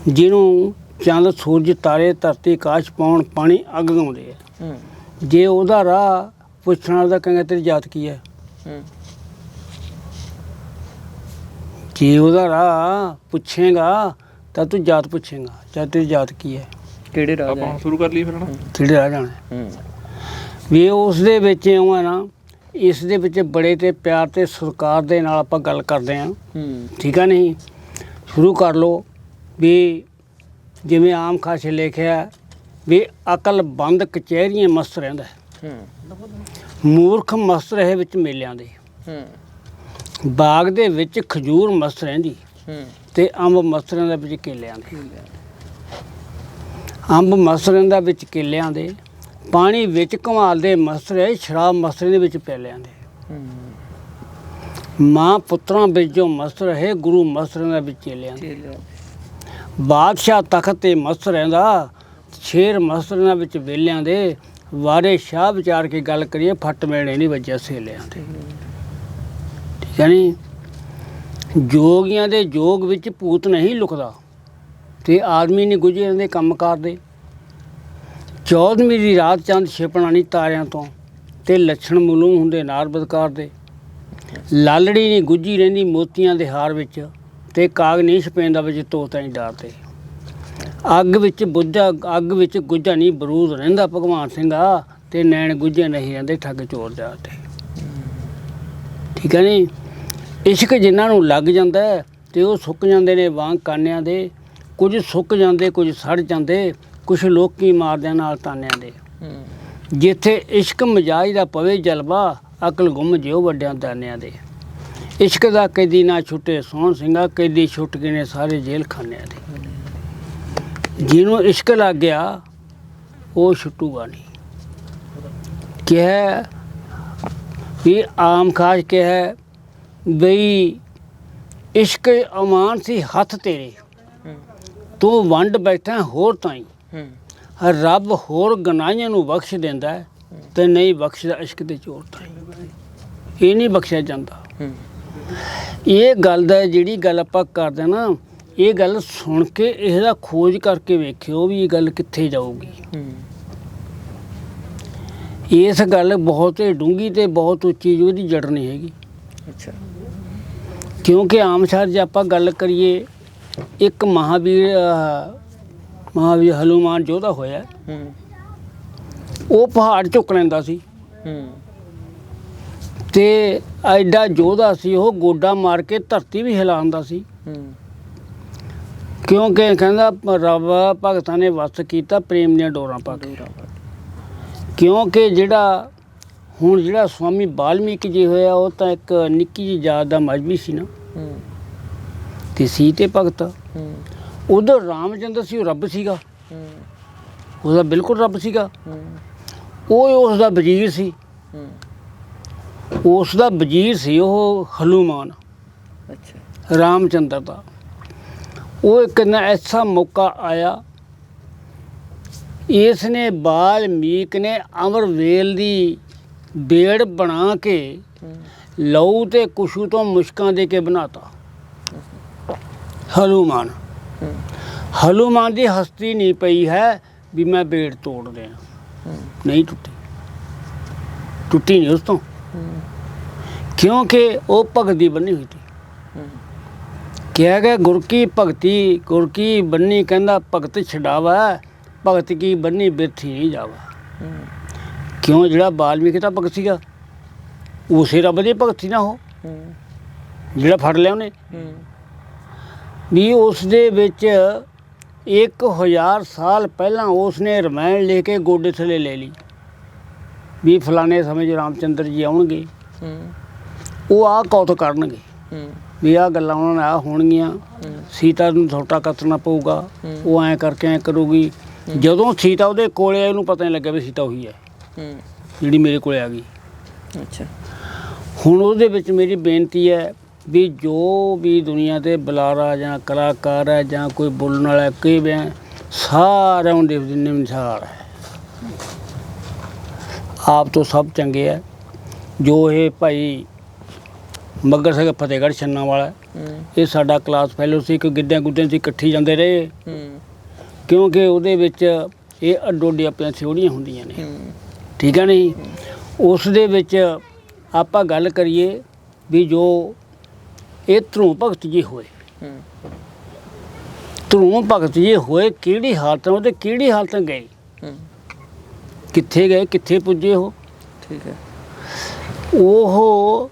ਜਿਹਨੂੰ ਚੰਦ ਸੂਰਜ ਤਾਰੇ ਧਰਤੀ ਆਕਾਸ਼ ਪਾਉਣ ਪਾਣੀ ਅੱਗ ਗਾਉਂਦੇ ਆ। ਜੇ ਉਹਦਾ ਰਾਹ ਪੁੱਛਣ ਵਾਲਾ ਤਾਂ ਕਹਿੰਦਾ ਤੇਰੀ ਜਾਤ ਕੀ ਹੈ। ਜੇ ਉਹਦਾ ਰਾਹ ਪੁੱਛੇਗਾ ਤਾਂ ਤੂੰ ਜਾਤ ਪੁੱਛੇਗਾ ਜਾਂ ਤੇਰੀ ਜਾਤ ਕੀ ਹੈ, ਕਿਹੜੇ ਰਾਹ ਆਪਾਂ ਸ਼ੁਰੂ ਕਰ ਲਈ ਫਿਰ ਨਾ, ਕਿਹੜੇ ਰਾਹ ਜਾਣਾ ਵੀ ਉਸ ਦੇ ਵਿੱਚ ਇਉਂ ਹੈ ਨਾ। ਇਸ ਦੇ ਵਿੱਚ ਬੜੇ ਤੇ ਪਿਆਰ ਤੇ ਸਤਿਕਾਰ ਦੇ ਨਾਲ ਆਪਾਂ ਗੱਲ ਕਰਦੇ ਹਾਂ, ਠੀਕ ਆ ਨਹੀਂ। ਸ਼ੁਰੂ ਕਰ ਲਓ ਵੀ ਜਿਵੇਂ ਆਮ ਖਾਸੇ ਲਿਖਿਆ ਵੀ ਅਕਲ ਬੰਦ ਕਚਹਿਰੀਆਂ ਮਸਤ ਰਹਿੰਦਾ, ਮੂਰਖ ਮਸਤ ਰਹੇ ਵਿੱਚ ਮੇਲਿਆਂ ਦੇ। ਬਾਗ ਦੇ ਵਿੱਚ ਖਜੂਰ ਮਸਤ ਰਹਿੰਦੀ ਤੇ ਅੰਬ ਮਸਤ ਰਹਿੰਦਾ ਵਿੱਚ ਕੇਲਿਆਂ ਦੇ। ਅੰਬ ਮਸਤ ਰਹਿੰਦਾ ਵਿੱਚ ਕੇਲਿਆਂ ਦੇ, ਪਾਣੀ ਵਿੱਚ ਘੁਮਾਲ ਦੇ ਮਸਤ ਰਹੇ, ਸ਼ਰਾਬ ਮਸਤ ਦੇ ਵਿੱਚ ਪਿਆਲਿਆਂ ਦੇ। ਮਾਂ ਪੁੱਤਰਾਂ ਵਿੱਚ ਜੋ ਮਸਤ ਰਹੇ, ਗੁਰੂ ਮਸਤ ਰਹਿੰਦਾ ਵਿੱਚ ਚੇਲਿਆਂ ਦੇ। ਬਾਦਸ਼ਾਹ ਤਖਤ 'ਤੇ ਮਸਤ ਰਹਿੰਦਾ, ਸ਼ੇਰ ਮਸਤ ਰਹਿੰਦਾ ਵਿੱਚ ਵੇਲਿਆਂ ਦੇ। ਵਾਰੇ ਸ਼ਾਹ ਵਿਚਾਰ ਕੇ ਗੱਲ ਕਰੀਏ, ਫੱਟ ਮੇਲੇ ਨਹੀਂ ਵੱਜਿਆ ਸੇਲਿਆਂ ਦੇ। ਠੀਕ ਹੈ ਨੀ। ਜੋਗੀਆਂ ਦੇ ਜੋਗ ਵਿੱਚ ਭੂਤ ਨਹੀਂ ਲੁਕਦਾ ਤੇ ਆਦਮੀ ਨਹੀਂ ਗੁੱਝੇ ਰਹਿੰਦੇ ਕੰਮ ਕਾਰ ਦੇ। 14ਵੀਂ ਦੀ ਰਾਤ ਚੰਦ ਛਿਪਣਾ ਨਹੀਂ ਤਾਰਿਆਂ ਤੋਂ ਤੇ ਲੱਛਣ ਮਲੂਮ ਹੁੰਦੇ ਨਾਰ ਬਦਕਾਰ ਦੇ। ਲਾਲੜੀ ਨਹੀਂ ਗੁੱਝੀ ਰਹਿੰਦੀ ਮੋਤੀਆਂ ਦੇ ਹਾਰ ਵਿੱਚ ਤੇ ਕਾਗ ਨਹੀਂ ਛਪੇਂਦਾ ਵਿੱਚ ਤੋਤਾ ਨਹੀਂ ਡਾਰਦੇ। ਅੱਗ ਵਿੱਚ ਗੁੱਝਾ ਨਹੀਂ ਬਰੂਦ ਰਹਿੰਦਾ ਭਗਵਾਨ ਸਿੰਘਾ ਤੇ ਨੈਣ ਗੁੱਝੇ ਨਹੀਂ ਰਹਿੰਦੇ ਠੱਗ ਚੋਰ ਜਾਤੇ। ਠੀਕ ਹੈ ਨੀ। ਇਸ਼ਕ ਜਿਨ੍ਹਾਂ ਨੂੰ ਲੱਗ ਜਾਂਦਾ ਤੇ ਉਹ ਸੁੱਕ ਜਾਂਦੇ ਨੇ ਵਾਂਗ ਕਾਨਿਆਂ ਦੇ। ਕੁਝ ਸੁੱਕ ਜਾਂਦੇ, ਕੁਝ ਸੜ ਜਾਂਦੇ, ਕੁਛ ਲੋਕੀ ਮਾਰਦਿਆਂ ਨਾਲ ਤਾਨਿਆਂ ਦੇ। ਜਿੱਥੇ ਇਸ਼ਕ ਮਜਾਜ ਦਾ ਪਵੇ ਜਲਵਾ, ਅਕਲ ਗੁੰਮ ਜਿਉ ਵੱਡਿਆਂ ਦਾਨਿਆਂ ਦੇ। ਇਸ਼ਕ ਦਾ ਕੈਦੀ ਨਾ ਛੁੱਟੇ ਸੋਹਣ ਸਿੰਘਾ, ਕੈਦੀ ਛੁੱਟ ਗਏ ਨੇ ਸਾਰੇ ਜੇਲ੍ਹ ਖਾਨਿਆਂ ਦੇ। ਜਿਹਨੂੰ ਇਸ਼ਕ ਲੱਗ ਗਿਆ ਉਹ ਛੁੱਟੂਗਾ ਨਹੀਂ। ਕਿਹਾ ਵੀ ਆਮ ਖਾਸ ਕਿਹਾ ਬਈ ਇਸ਼ਕ ਅਮਾਨ ਸੀ ਹੱਥ ਤੇਰੇ, ਤੂੰ ਵੰਡ ਬੈਠਾ ਹੋਰ ਤਾਈਂ। ਰੱਬ ਹੋਰ ਗਨਾਹੀਆਂ ਨੂੰ ਬਖਸ਼ ਦਿੰਦਾ ਤੇ ਨਹੀਂ ਬਖਸ਼ਦਾ ਇਸ਼ਕ ਦੇ ਚੋਰ ਤਾਈਂ। ਇਹ ਨਹੀਂ ਬਖਸ਼ਿਆ ਜਾਂਦਾ। ਇਹ ਗੱਲ ਦਾ ਜਿਹੜੀ ਗੱਲ ਆਪਾਂ ਕਰਦੇ ਨਾ, ਇਹ ਗੱਲ ਸੁਣ ਕੇ ਇਹਦਾ ਖੋਜ ਕਰਕੇ ਵੇਖਿਓ ਵੀ ਇਹ ਗੱਲ ਕਿੱਥੇ ਜਾਊਗੀ। ਇਸ ਗੱਲ ਬਹੁਤ ਡੂੰਘੀ ਤੇ ਬਹੁਤ ਉੱਚੀ ਉਹਦੀ ਜੜ ਨਹੀਂ ਹੈਗੀ। ਅੱਛਾ। ਕਿਉਂਕਿ ਆਮ ਸ਼ਹਿਰ ਜੇ ਆਪਾਂ ਗੱਲ ਕਰੀਏ, ਇੱਕ ਮਹਾਵੀਰ ਹਨੂੰਮਾਨ ਯੋਧਾ ਹੋਇਆ, ਉਹ ਪਹਾੜ ਝੁੱਕ ਲੈਂਦਾ ਸੀ ਤੇ ਐਡਾ ਯੋਧਾ ਸੀ ਉਹ, ਗੋਡਾ ਮਾਰ ਕੇ ਧਰਤੀ ਵੀ ਹਿਲਾਉਂਦਾ ਸੀ। ਕਿਉਂਕਿ ਕਹਿੰਦਾ ਰੱਬ ਭਗਤਾਂ ਨੇ ਵਸ ਕੀਤਾ ਪ੍ਰੇਮ ਦੀਆਂ ਡੋਰਾਂ ਪਾ ਕੇ। ਕਿਉਂਕਿ ਜਿਹੜਾ ਸਵਾਮੀ ਵਾਲਮੀਕ ਜੀ ਹੋਇਆ, ਉਹ ਤਾਂ ਇੱਕ ਨਿੱਕੀ ਜਿਹੀ ਜਾਤ ਦਾ ਮਜ਼੍ਹਬੀ ਸੀ ਨਾ, ਤੇ ਸੀ ਤੇ ਭਗਤ। ਉਧਰ ਰਾਮਚੰਦਰ ਸੀ, ਉਹ ਰੱਬ ਸੀਗਾ, ਉਹਦਾ ਬਿਲਕੁਲ ਰੱਬ ਸੀਗਾ। ਉਹ ਉਸ ਦਾ ਵਜ਼ੀਰ ਸੀ, ਉਹ ਹਨੂੰਮਾਨ ਰਾਮਚੰਦਰ ਦਾ। ਉਹ ਇੱਕ ਨਾ ਐਸਾ ਮੌਕਾ ਆਇਆ, ਇਸ ਨੇ ਵਾਲਮੀਕ ਨੇ ਅਮਰ ਵੇਲ ਦੀ ਬੇੜ ਬਣਾ ਕੇ ਲਹੂ ਤੇ ਕੁਛੂ ਤੋਂ ਮੁਸ਼ਕਾਂ ਦੇ ਕੇ ਬਣਾਤਾ। ਹਨੂੰਮਾਨ ਦੀ ਹਸਤੀ ਨਹੀਂ ਪਈ ਹੈ ਵੀ ਮੈਂ ਬੇੜ ਤੋੜ ਦਿਆਂ, ਨਹੀਂ ਟੁੱਟੀ ਨਹੀਂ ਉਸ ਤੋਂ। ਕਿਉਂਕਿ ਉਹ ਭਗਤ ਦੀ ਬੰਨੀ ਹੋਈ ਸੀ। ਕਿਹਾ ਗਿਆ ਗੁਰ ਕੀ ਭਗਤੀ ਗੁਰ ਕੀ ਬੰਨੀ, ਕਹਿੰਦਾ ਭਗਤ ਛਡਾਵਾ, ਭਗਤ ਕੀ ਬੰਨੀ ਬਿਰਥੀ ਨਹੀਂ ਜਾਵਾ। ਕਿਉਂ ਜਿਹੜਾ ਵਾਲਮੀਕ ਤਾਂ ਭਗਤ ਸੀਗਾ, ਉਸੇ ਰੱਬ ਦੇ ਭਗਤ ਸੀ ਨਾ ਉਹ, ਜਿਹੜਾ ਫੜ ਲਿਆ ਉਹਨੇ। ਵੀ ਉਸ ਦੇ ਵਿੱਚ 1000 ਸਾਲ ਪਹਿਲਾਂ ਉਸ ਨੇ ਰਮਾਇਣ ਲੈ ਕੇ ਗੋਡੇ ਥੱਲੇ ਲੈ ਲਈ ਵੀ ਫਲਾਣੇ ਸਮੇਂ 'ਚ ਰਾਮਚੰਦਰ ਜੀ ਆਉਣਗੇ, ਉਹ ਆਹ ਕੌਤ ਕਰਨਗੇ ਵੀ ਆਹ ਗੱਲਾਂ ਉਹਨਾਂ ਨਾਲ ਆਹ ਹੋਣਗੀਆਂ, ਸੀਤਾ ਨੂੰ ਛੋਟਾ ਕੱਟਣਾ ਪਊਗਾ, ਉਹ ਐਂ ਕਰਕੇ ਐਂ ਕਰੂਗੀ। ਜਦੋਂ ਸੀਤਾ ਉਹਦੇ ਕੋਲੇ ਆਈ, ਉਹਨੂੰ ਪਤਾ ਨਹੀਂ ਲੱਗਿਆ ਵੀ ਸੀਤਾ ਉਹੀ ਹੈ ਜਿਹੜੀ ਮੇਰੇ ਕੋਲੇ ਆ ਗਈ। ਅੱਛਾ। ਹੁਣ ਉਹਦੇ ਵਿੱਚ ਮੇਰੀ ਬੇਨਤੀ ਹੈ ਵੀ ਜੋ ਵੀ ਦੁਨੀਆ 'ਤੇ ਬੁਲਾਰਾ ਜਾਂ ਕਲਾਕਾਰ ਹੈ ਜਾਂ ਕੋਈ ਬੋਲਣ ਵਾਲਾ ਕੋਈ ਵੀ ਸਾਰਿਆਂ ਨੂੰ ਦੇ ਨਿਮਸਾਰ ਹੈ, ਆਪ ਤੋਂ ਸਭ ਚੰਗੇ ਹੈ। ਜੋ ਇਹ ਭਾਈ ਮੱਘਰ ਸਿੰਘ ਫਤਿਹਗੜ੍ਹ ਛੰਨਾ ਵਾਲਾ ਇਹ ਸਾਡਾ ਕਲਾਸ ਫੈਲੋ ਸੀ, ਕੋਈ ਗਿੱਧਿਆਂ ਗੁੱਧਿਆਂ 'ਚ ਇਕੱਠੀ ਜਾਂਦੇ ਰਹੇ, ਕਿਉਂਕਿ ਉਹਦੇ ਵਿੱਚ ਇਹ ਅੱਡੋ ਅੱਡੀ ਆਪਣੀਆਂ ਥਿਊਰੀਆਂ ਹੁੰਦੀਆਂ ਨੇ, ਠੀਕ ਹੈ ਨਹੀਂ। ਉਸ ਦੇ ਵਿੱਚ ਆਪਾਂ ਗੱਲ ਕਰੀਏ ਵੀ ਜੋ ਇਹ ਧਰੂ ਭਗਤ ਜੀ ਹੋਏ, ਧਰੂ ਭਗਤ ਜੀ ਹੋਏ ਕਿਹੜੀ ਹਾਲਤ ਉਹਦੇ, ਕਿਹੜੀ ਹਾਲਤ ਗਏ, ਕਿੱਥੇ ਗਏ, ਕਿੱਥੇ ਪੁੱਜੇ ਉਹ, ਠੀਕ ਹੈ। ਉਹ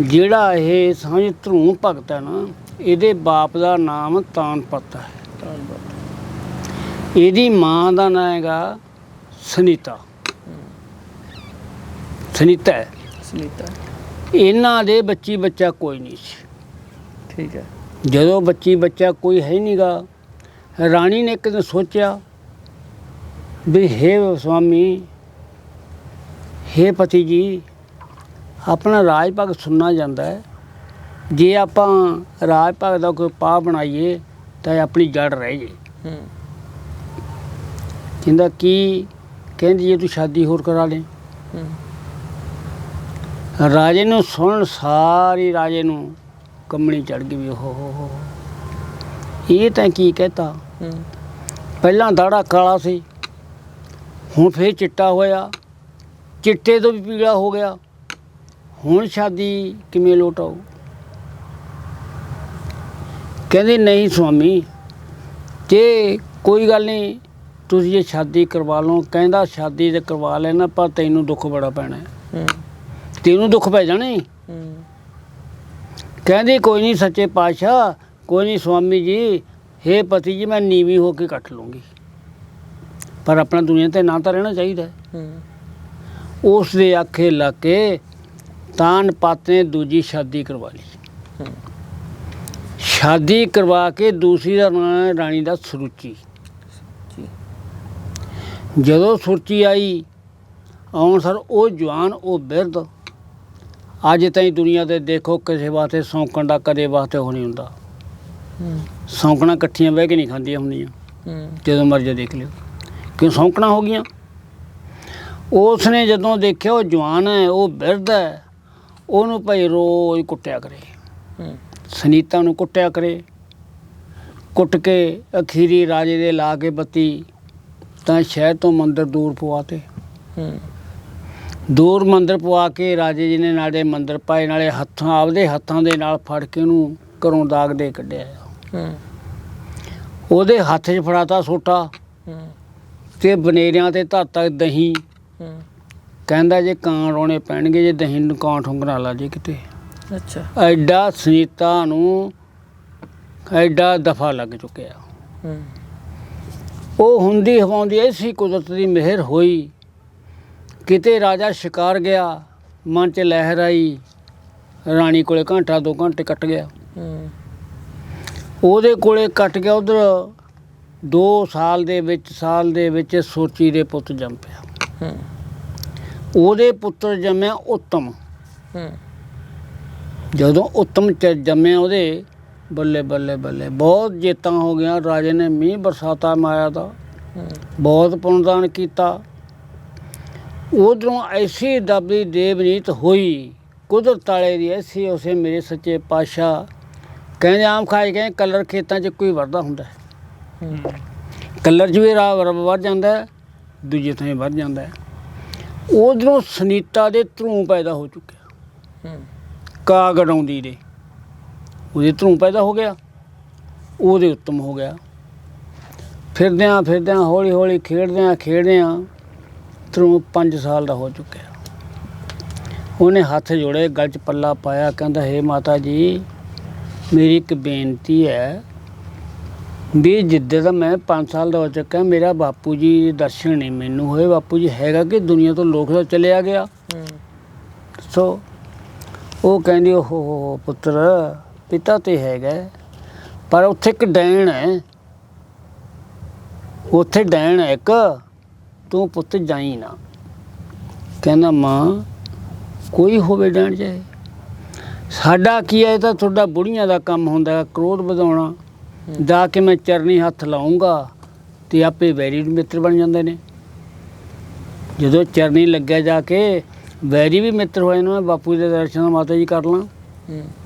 ਜਿਹੜਾ ਇਹ ਸਮਝ ਧਰੂ ਭਗਤ ਹੈ ਨਾ, ਇਹਦੇ ਬਾਪ ਦਾ ਨਾਮ ਤਾਨਪਤ ਹੈ, ਇਹਦੀ ਮਾਂ ਦਾ ਨਾਂ ਹੈਗਾ ਸੁਨੀਤਾ, ਸੁਨੀਤਾ ਹੈ, ਸੁਨੀਤਾ। ਇਹਨਾਂ ਦੇ ਬੱਚੀ ਬੱਚਾ ਕੋਈ ਨਹੀਂ ਸੀ, ਠੀਕ ਹੈ। ਜਦੋਂ ਬੱਚੀ ਬੱਚਾ ਕੋਈ ਹੈ ਨਹੀਂ ਗਾ, ਰਾਣੀ ਨੇ ਇੱਕ ਦਿਨ ਸੋਚਿਆ ਵੀ ਹੇ ਸਵਾਮੀ, ਹੇ ਪਤੀ ਜੀ, ਆਪਣਾ ਰਾਜ ਭਾਗ ਸੁਣਨਾ ਜਾਂਦਾ ਹੈ, ਜੇ ਆਪਾਂ ਰਾਜ ਭਾਗ ਦਾ ਕੋਈ ਪਾ ਬਣਾਈਏ ਤਾਂ ਇਹ ਆਪਣੀ ਜੜ ਰਹਿ ਜੇ। ਕਹਿੰਦਾ ਕੀ? ਕਹਿੰਦੀ ਜੇ ਤੂੰ ਸ਼ਾਦੀ ਹੋਰ ਕਰਾ ਲੈ। ਰਾਜੇ ਨੂੰ ਸੁਣਨ ਸਾਰੀ ਰਾਜੇ ਨੂੰ ਕੰਮਣੀ ਚੜ੍ਹ ਗਈ ਵੀ ਹੋ ਇਹ ਤਾਂ ਕੀ ਕਹਿਤਾ, ਪਹਿਲਾਂ ਦਾੜਾ ਕਾਲਾ ਸੀ, ਹੁਣ ਫੇਰ ਚਿੱਟਾ ਹੋਇਆ, ਚਿੱਟੇ ਤੋਂ ਵੀ ਪੀਲਾ ਹੋ ਗਿਆ, ਹੁਣ ਸ਼ਾਦੀ ਕਿਵੇਂ ਲੋਟ ਆਊ? ਕਹਿੰਦੇ ਨਹੀਂ ਸਵਾਮੀ, ਜੇ ਕੋਈ ਗੱਲ ਨਹੀਂ, ਤੁਸੀਂ ਜੇ ਸ਼ਾਦੀ ਕਰਵਾ ਲਓ। ਕਹਿੰਦਾ ਸ਼ਾਦੀ ਤੇ ਕਰਵਾ ਲੈਣਾ, ਪਰ ਤੈਨੂੰ ਦੁੱਖ ਬੜਾ ਪੈਣਾ, ਤੈਨੂੰ ਦੁੱਖ ਪੈ ਜਾਣੇ। ਕਹਿੰਦੀ ਕੋਈ ਨਹੀਂ ਸੱਚੇ ਪਾਤਸ਼ਾਹ, ਕੋਈ ਨਹੀਂ ਸਵਾਮੀ ਜੀ, ਹੇ ਪਤੀ ਜੀ, ਮੈਂ ਨੀਵੀਂ ਹੋ ਕੇ ਕੱਟ ਲੂँਗੀ, ਪਰ ਆਪਣਾ ਦੁਨੀਆ ਤੇ ਨਾਂ ਤਾਂ ਰਹਿਣਾ ਚਾਹੀਦਾ। ਉਸ ਦੇ ਆਖੇ ਲੱਗ ਕੇ ਤਾਨਪਤ ਨੇ ਦੂਜੀ ਸ਼ਾਦੀ ਕਰਵਾ ਲਈ। ਸ਼ਾਦੀ ਕਰਵਾ ਕੇ ਦੂਸਰੀ ਦਾ ਨਾਂ ਰਾਣੀ ਦਾ ਸੁਰੂਚੀ। ਜਦੋਂ ਸੁਰਚੀ ਆਈ ਆਉਣ ਸਰ, ਉਹ ਜਵਾਨ, ਉਹ ਬਿਰਧ, ਅੱਜ ਤਾਈਂ ਦੁਨੀਆ 'ਤੇ ਦੇਖੋ ਕਿਸੇ ਵਾਸਤੇ ਸੌਂਕਣ ਦਾ ਕਦੇ ਵਾਸਤੇ ਉਹ ਨਹੀਂ ਹੁੰਦਾ। ਸੌਂਕਣਾ ਇਕੱਠੀਆਂ ਬਹਿ ਕੇ ਨਹੀਂ ਖਾਂਦੀਆਂ ਹੁੰਦੀਆਂ, ਜਦੋਂ ਮਰਜ਼ੀ ਦੇਖ ਲਿਓ, ਕਿਉਂ ਸੌਂਕਣਾ ਹੋ ਗਈਆਂ। ਉਸ ਨੇ ਜਦੋਂ ਦੇਖਿਆ ਉਹ ਜਵਾਨ ਹੈ, ਉਹ ਬਿਰਧ ਹੈ, ਉਹਨੂੰ ਭਾਈ ਰੋਜ਼ ਕੁੱਟਿਆ ਕਰੇ, ਸੁਨੀਤਾ ਨੂੰ ਕੁੱਟਿਆ ਕਰੇ। ਕੁੱਟ ਕੇ ਅਖੀਰੀ ਰਾਜੇ ਦੇ ਲਾ ਕੇ ਬੱਤੀ ਤਾਂ ਸ਼ਹਿਰ ਤੋਂ ਮੰਦਰ ਦੂਰ ਪਵਾਤੇ, ਦੂਰ ਮੰਦਰ ਪਵਾ ਕੇ ਰਾਜੇ ਜੀ ਨੇ ਨਾਲੇ ਮੰਦਰ ਪਾਏ, ਨਾਲੇ ਹੱਥਾਂ ਆਪਦੇ ਹੱਥਾਂ ਦੇ ਨਾਲ ਫੜ ਕੇ ਉਹਨੂੰ ਘਰੋਂ ਦਾਗ ਦੇ ਕੱਢਿਆ। ਉਹਦੇ ਹੱਥ 'ਚ ਫੜਾਤਾ ਸੋਟਾ ਤੇ ਬਨੇਰਿਆਂ ਤੇ ਧਰਤਾ ਦਹੀਂ। ਕਹਿੰਦਾ ਜੇ ਕਾਂ ਰੋਣੇ ਪੈਣਗੇ ਜੇ ਦਹੀਂ ਨੂੰ ਕਾਂ ਠੁੰਗਣਾ ਲਾ ਜੇ ਕਿਤੇ। ਅੱਛਾ। ਐਡਾ ਸੁਨੀਤਾ ਨੂੰ ਐਡਾ ਦਫਾ ਲੱਗ ਚੁੱਕਿਆ। ਉਹ ਹੁੰਦੀ ਹਵਾਉਂਦੀ ਐਸੀ ਕੁਦਰਤ ਦੀ ਮਿਹਰ ਹੋਈ, ਕਿਤੇ ਰਾਜਾ ਸ਼ਿਕਾਰ ਗਿਆ, ਮਨ 'ਚ ਲਹਿਰ ਆਈ, ਰਾਣੀ ਕੋਲੇ ਘੰਟਾ 2 ਘੰਟੇ ਕੱਟ ਗਿਆ। ਉਹਦੇ ਕੋਲੇ ਕੱਟ ਗਿਆ, ਉੱਧਰ 2 ਸਾਲ ਦੇ ਵਿੱਚ ਸੁਰਚੀ ਦੇ ਪੁੱਤ ਜੰਮ ਪਿਆ। ਉਹਦੇ ਪੁੱਤਰ ਜੰਮਿਆ ਉੱਤਮ। ਜਦੋਂ ਉੱਤਮ ਜੰਮਿਆ ਉਹਦੇ, ਬੱਲੇ ਬੱਲੇ ਬੱਲੇ ਬਹੁਤ ਜੇਤਾਂ ਹੋ ਗਿਆ। ਰਾਜੇ ਨੇ ਮੀਂਹ ਬਰਸਾਤਾ ਮਾਇਆ ਦਾ, ਬਹੁਤ ਪੁੰਨਦਾਨ ਕੀਤਾ। ਉਧਰੋਂ ਐਸੀ ਦਾਬੀ ਦੇਵਨੀਤ ਹੋਈ ਕੁਦਰਤ ਵਾਲੇ ਦੀ, ਐਸੀ ਉਸੇ ਮੇਰੇ ਸੱਚੇ ਪਾਤਸ਼ਾਹ ਕਹਿੰਦੇ ਆਮ ਖਾਏ ਗਏ ਕਲਰ ਖੇਤਾਂ 'ਚ ਕੋਈ ਵਰਦਾ ਹੁੰਦਾ, ਕਲਰ 'ਚ ਵੀ ਰੱਬ ਵੱਧ ਜਾਂਦਾ, ਦੂਜੇ ਥਾਂ ਵੱਧ ਜਾਂਦਾ। ਉਧਰੋਂ ਸੁਨੀਤਾ ਦੇ ਧਰੂ ਪੈਦਾ ਹੋ ਚੁੱਕਿਆ, ਕਾਗੜ ਆਉਂਦੀ ਦੇ ਉਹਦੇ ਧਰੂ ਪੈਦਾ ਹੋ ਗਿਆ, ਉਹਦੇ ਉੱਤਮ ਹੋ ਗਿਆ। ਫਿਰਦਿਆਂ ਫਿਰਦਿਆਂ ਹੌਲੀ ਹੌਲੀ ਖੇਡਦਿਆਂ ਧਰੂ 5 ਸਾਲ ਦਾ ਹੋ ਚੁੱਕਿਆ। ਉਹਨੇ ਹੱਥ ਜੋੜੇ, ਗਲ 'ਚ ਪੱਲਾ ਪਾਇਆ, ਕਹਿੰਦਾ ਹੇ ਮਾਤਾ ਜੀ, ਮੇਰੀ ਇੱਕ ਬੇਨਤੀ ਹੈ ਵੀ ਜਿੱਦੇ ਦਾ ਮੈਂ 5 ਸਾਲ ਦਾ ਹੋ ਚੁੱਕਾ, ਮੇਰਾ ਬਾਪੂ ਜੀ ਦੇ ਦਰਸ਼ਨ ਨਹੀਂ ਮੈਨੂੰ ਹੋਏ। ਬਾਪੂ ਜੀ ਹੈਗਾ ਕਿ ਦੁਨੀਆ ਤੋਂ ਲੋਕ ਦਾ ਚਲਿਆ ਗਿਆ? ਸੋ ਉਹ ਕਹਿੰਦੀ ਉਹ ਪੁੱਤਰ ਪਿਤਾ ਤੇ ਹੈਗਾ, ਪਰ ਉੱਥੇ ਇੱਕ ਡੈਣ ਹੈ, ਉੱਥੇ ਡੈਣ ਹੈ ਇੱਕ, ਤੂੰ ਪੁੱਤ ਜਾਈ ਨਾ। ਕਹਿੰਦਾ ਮਾਂ ਕੋਈ ਹੋਵੇ ਡੈਣ ਚਾਹੇ, ਸਾਡਾ ਕੀ ਹੈ, ਇਹ ਤਾਂ ਤੁਹਾਡਾ ਬੁੜੀਆਂ ਦਾ ਕੰਮ ਹੁੰਦਾ ਕ੍ਰੋਧ ਵਧਾਉਣਾ। ਜਾ ਕੇ ਮੈਂ ਚਰਨੀ ਹੱਥ ਲਾਊਂਗਾ ਅਤੇ ਆਪੇ ਵੈਰੀ ਮਿੱਤਰ ਬਣ ਜਾਂਦੇ ਨੇ। ਜਦੋਂ ਚਰਨੀ ਲੱਗਿਆ ਜਾ ਕੇ ਵੈਰੀ ਵੀ ਮਿੱਤਰ ਹੋਏ ਨੇ। ਮੈਂ ਬਾਪੂ ਦੇ ਦਰਸ਼ਨ ਮਾਤਾ ਜੀ ਕਰ ਲਾਂ।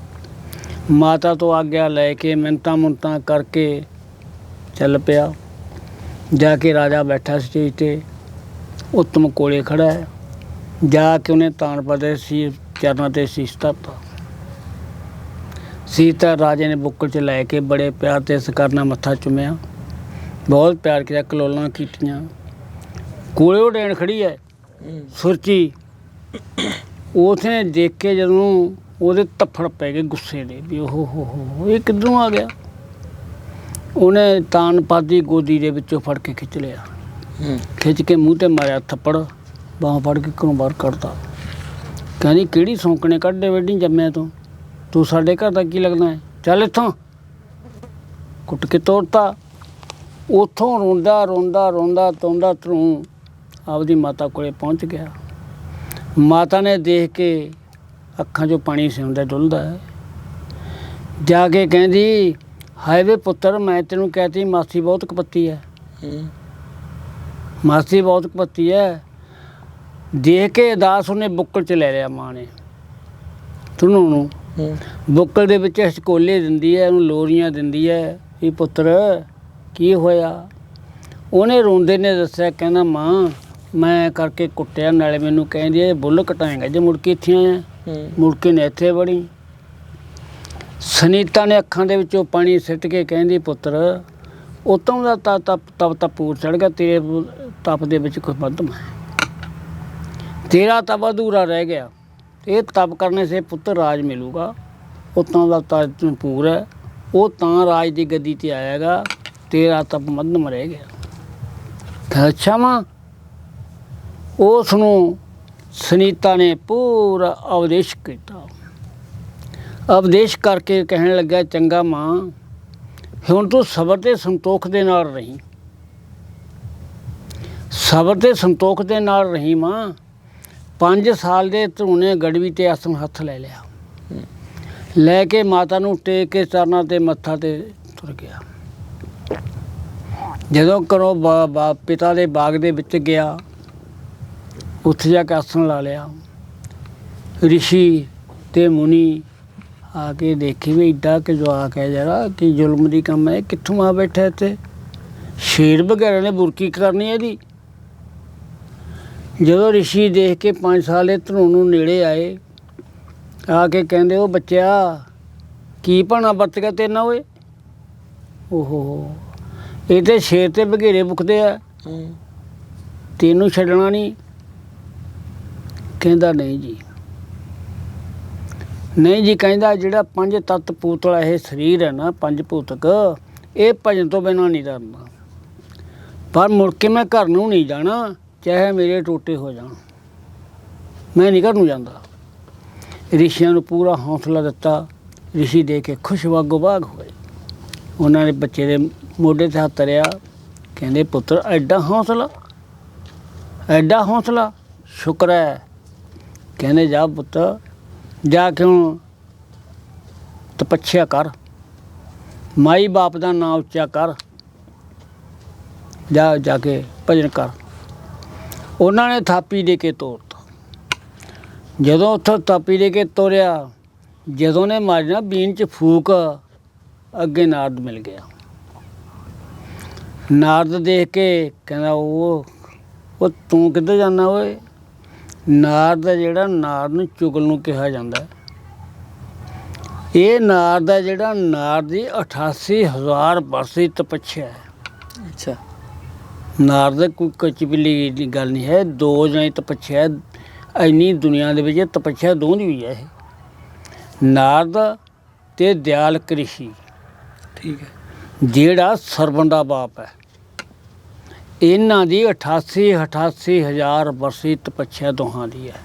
ਮਾਤਾ ਤੋਂ ਆਗਿਆ ਲੈ ਕੇ ਮਿੰਨਤਾਂ ਮੁੰਨਤਾਂ ਕਰਕੇ ਚੱਲ ਪਿਆ। ਜਾ ਕੇ ਰਾਜਾ ਬੈਠਾ ਸਟੇਜ 'ਤੇ, ਉੱਤਮ ਕੋਲੇ ਖੜਾ ਹੈ। ਜਾ ਕੇ ਉਹਨੇ ਤਾਨਪਾ ਦੇ ਚਰਨਾਂ 'ਤੇ ਸੀਸ ਧਰਤਾ। ਸੀਤਾ ਰਾਜੇ ਨੇ ਬੁੱਕਲ 'ਚ ਲੈ ਕੇ ਬੜੇ ਪਿਆਰ ਤੇ ਸਤਿਕਾਰ ਨਾਲ ਮੱਥਾ ਚੁੰਮਿਆ, ਬਹੁਤ ਪਿਆਰ ਕੀਤਾ, ਕਲੋਲਾਂ ਕੀਤੀਆਂ। ਕੋਲੇ ਉਹ ਡੈਣ ਖੜੀ ਹੈ ਸੁਰਚੀ, ਉਸਨੇ ਦੇਖ ਕੇ ਜਦੋਂ ਉਹਦੇ ਤੱਫੜ ਪੈ ਗਏ ਗੁੱਸੇ ਦੇ ਵੀ ਓਹ ਹੋ ਇਹ ਕਿੱਧਰੋਂ ਆ ਗਿਆ। ਉਹਨੇ ਤਾਨਪਾਤ ਦੀ ਗੋਦੀ ਦੇ ਵਿੱਚੋਂ ਫੜ ਕੇ ਖਿੱਚ ਲਿਆ, ਖਿੱਚ ਕੇ ਮੂੰਹ 'ਤੇ ਮਾਰਿਆ ਥੱਪੜ, ਬਾਂਹ ਫੜ ਕੇ ਘਰੋਂ ਬਾਹਰ ਕੱਢਤਾ। ਕਹਿੰਦੀ ਕਿਹੜੀ ਸੌਂਕਣੇ ਕੱਢਦੇ ਵੇਡੀ ਜੰਮਿਆ ਤੂੰ ਸਾਡੇ ਘਰ ਦਾ ਕੀ ਲੱਗਦਾ ਹੈ, ਚੱਲ ਇੱਥੋਂ। ਕੁੱਟ ਕੇ ਤੋੜਤਾ। ਉੱਥੋਂ ਰੋਂਦਾ ਧਰੂ ਆਪਦੀ ਮਾਤਾ ਕੋਲੇ ਪਹੁੰਚ ਗਿਆ। ਮਾਤਾ ਨੇ ਦੇਖ ਕੇ ਅੱਖਾਂ 'ਚੋਂ ਪਾਣੀ ਸਿਉਂਦਾ ਡੁੱਲਦਾ ਹੈ। ਜਾ ਕੇ ਕਹਿੰਦੀ ਹਾਏ ਵੇ ਪੁੱਤਰ, ਮੈਂ ਤੈਨੂੰ ਕਹਿਤੀ ਮਾਸੀ ਬਹੁਤ ਕਪੱਤੀ ਹੈ, ਮਾਸੀ ਬਹੁਤ ਕਪੱਤੀ ਹੈ। ਦੇਖ ਕੇ ਅਦਾਸ ਉਹਨੇ ਬੁੱਕਲ 'ਚ ਲੈ ਲਿਆ ਮਾਂ ਨੇ ਧਨੂ ਨੂੰ। ਬੁੱਕਲ ਦੇ ਵਿੱਚ ਹਚਕੋਲੇ ਦਿੰਦੀ ਹੈ, ਉਹਨੂੰ ਲੋਰੀਆਂ ਦਿੰਦੀ ਹੈ ਵੀ ਪੁੱਤਰ ਕੀ ਹੋਇਆ। ਉਹਨੇ ਰੋਂਦੇ ਨੇ ਦੱਸਿਆ, ਕਹਿੰਦਾ ਮਾਂ ਮੈਂ ਕਰਕੇ ਕੁੱਟਿਆ, ਨਾਲੇ ਮੈਨੂੰ ਕਹਿੰਦੀ ਇਹ ਬੁੱਲ ਕਟਾਏਗਾ ਜੇ ਮੁੜ ਕੇ ਇੱਥੇ ਆਇਆ, ਮੁੜ ਕੇ ਨੇ ਇੱਥੇ ਵੜੀ। ਸੁਨੀਤਾ ਨੇ ਅੱਖਾਂ ਦੇ ਵਿੱਚੋਂ ਪਾਣੀ ਸਿੱਟ ਕੇ ਕਹਿੰਦੀ ਪੁੱਤਰ ਉਤੋਂ ਦਾ ਤਪ ਪੂਰ ਚੜ੍ਹ ਗਿਆ, ਤੇਰੇ ਤਪ ਦੇ ਵਿੱਚ ਕੋਈ ਮੱਧਮ ਹੈ, ਤੇਰਾ ਤਪ ਅਧੂਰਾ ਰਹਿ ਗਿਆ। ਇਹ ਤਪ ਕਰਨੇ ਸੇ ਪੁੱਤਰ ਰਾਜ ਮਿਲੂਗਾ। ਉਤੋਂ ਦਾ ਤਪ ਪੂਰ ਹੈ, ਉਹ ਤਾਂ ਰਾਜ ਦੀ ਗੱਦੀ 'ਤੇ ਆਏਗਾ, ਤੇਰਾ ਤਪ ਮੱਧਮ ਰਹਿ ਗਿਆ। ਅੱਛਾ ਮਾਂ। ਉਸ ਨੂੰ ਸੁਨੀਤਾ ਨੇ ਪੂਰਾ ਉਪਦੇਸ਼ ਕੀਤਾ। ਉਪਦੇਸ਼ ਕਰਕੇ ਕਹਿਣ ਲੱਗਾ ਚੰਗਾ ਮਾਂ, ਹੁਣ ਤੂੰ ਸਬਰ ਤੇ ਸੰਤੋਖ ਦੇ ਨਾਲ ਰਹੀਂ, ਸਬਰ ਤੇ ਸੰਤੋਖ ਦੇ ਨਾਲ ਰਹੀਂ ਮਾਂ। 5 ਸਾਲ ਦੇ ਧਰੂਣੇ ਗੜਵੀ 'ਤੇ ਆਸਣ ਹੱਥ ਲੈ ਲਿਆ, ਲੈ ਕੇ ਮਾਤਾ ਨੂੰ ਟੇਕ ਕੇ ਚਰਨਾਂ 'ਤੇ ਮੱਥਾ 'ਤੇ ਤੁਰ ਗਿਆ। ਜਦੋਂ ਘਰੋਂ ਪਿਤਾ ਦੇ ਬਾਗ ਦੇ ਵਿੱਚ ਗਿਆ, ਉੱਥੇ ਜਾ ਕੇ ਆਸਣ ਲਾ ਲਿਆ। ਰਿਸ਼ੀ ਤੇ ਮੁਨੀ ਆ ਕੇ ਦੇਖੀ ਵੀ ਇੱਡਾ ਕਿ ਜਵਾਕ ਹੈ ਜਰਾ, ਕਿ ਜ਼ੁਲਮ ਦੀ ਕੰਮ ਹੈ, ਕਿੱਥੋਂ ਆ ਬੈਠਾ ਇੱਥੇ, ਸ਼ੇਰ ਵਗੈਰਾ ਨੇ ਬੁਰਕੀ ਕਰਨੀ ਇਹਦੀ। ਜਦੋਂ ਰਿਸ਼ੀ ਦੇਖ ਕੇ 5 ਸਾਲ ਦੇ ਧਰੂ ਨੂੰ ਨੇੜੇ ਆਏ, ਆ ਕੇ ਕਹਿੰਦੇ ਉਹ ਬੱਚਿਆ ਕੀ ਭਾਣਾ ਵਰਤ ਗਿਆ ਤੇਰੇ ਨਾਲ ਓਏ। ਓਹੋ ਇਹ ਤਾਂ ਸ਼ੇਰ ਤੇ ਬਘੇਰੇ ਬੁੱਕਦੇ ਆ, ਤੈਨੂੰ ਛੱਡਣਾ ਨਹੀਂ। ਕਹਿੰਦਾ ਨਹੀਂ ਜੀ, ਨਹੀਂ ਜੀ। ਕਹਿੰਦਾ ਜਿਹੜਾ 5 ਤੱਤ ਪੂਤਲਾ ਇਹ ਸਰੀਰ ਹੈ ਨਾ, 5 ਭੂਤਕ, ਇਹ ਭਜਨ ਤੋਂ ਬਿਨਾਂ ਨਹੀਂ ਕਰਨਾ। ਪਰ ਮੁੜ ਕੇ ਮੈਂ ਘਰ ਨੂੰ ਨਹੀਂ ਜਾਣਾ, ਚਾਹੇ ਮੇਰੇ ਟੋਟੇ ਹੋ ਜਾਣ, ਮੈਂ ਨਹੀਂ ਘਰ ਨੂੰ ਜਾਂਦਾ। ਰਿਸ਼ੀਆਂ ਨੂੰ ਪੂਰਾ ਹੌਸਲਾ ਦਿੱਤਾ। ਰਿਸ਼ੀ ਦੇ ਕੇ ਖੁਸ਼ ਵਾਗੋ ਬਾਗ ਹੋਏ। ਉਹਨਾਂ ਨੇ ਬੱਚੇ ਦੇ ਮੋਢੇ 'ਤੇ ਹੱਥ ਧਰਿਆ, ਕਹਿੰਦੇ ਪੁੱਤਰ ਐਡਾ ਹੌਸਲਾ, ਐਡਾ ਹੌਸਲਾ, ਸ਼ੁਕਰ ਹੈ। ਕਹਿੰਦੇ ਜਾ ਪੁੱਤ, ਜਾ ਕੇ ਹੁਣ ਤਪੱਛਿਆ ਕਰ, ਮਾਈ ਬਾਪ ਦਾ ਨਾਂ ਉੱਚਾ ਕਰ, ਜਾ ਕੇ ਭਜਨ ਕਰ। ਉਹਨਾਂ ਨੇ ਥਾਪੀ ਦੇ ਕੇ ਤੋਰਤਾ। ਜਦੋਂ ਉੱਥੋਂ ਥਾਪੀ ਦੇ ਕੇ ਤੋਰਿਆ, ਜਦੋਂ ਨੇ ਮਾਰੀ ਨਾ ਬੀਨ 'ਚ ਫੂਕ, ਅੱਗੇ ਨਾਰਦ ਮਿਲ ਗਿਆ। ਨਾਰਦ ਦੇਖ ਕੇ ਕਹਿੰਦਾ ਉਹ ਤੂੰ ਕਿੱਧਰ ਜਾਂਦਾ ਓਏ। ਨਾਰਦ ਹੈ ਜਿਹੜਾ, ਨਾਰਦ ਨੂੰ ਚੁਗਲ ਨੂੰ ਕਿਹਾ ਜਾਂਦਾ। ਇਹ ਨਾਰਦ ਹੈ ਜਿਹੜਾ, ਨਾਰਦ ਦੀ 88,000 ਵਰਸ ਦੀ ਤਪੱਛਿਆ ਹੈ। ਅੱਛਾ। ਨਾਰਦ ਕੋਈ ਕੱਚੀ ਬਿੱਲੀ ਦੀ ਗੱਲ ਨਹੀਂ ਹੈ, 2 ਜਣੇ ਤਪੱਛਿਆ, ਇੰਨੀ ਦੁਨੀਆ ਦੇ ਵਿੱਚ ਤਪੱਛਿਆ 2 ਦੀ ਹੋਈ ਹੈ। ਇਹ ਨਾਰਦ ਤੇ ਦਿਆਲ ਕ੍ਰਿਸ਼ੀ, ਠੀਕ ਹੈ, ਜਿਹੜਾ ਸਰਵਣ ਦਾ ਬਾਪ ਹੈ। ਇਹਨਾਂ ਦੀ 88,000 ਵਰਸੀ ਤਪੱਛਿਆ ਦੋਹਾਂ ਦੀ ਹੈ,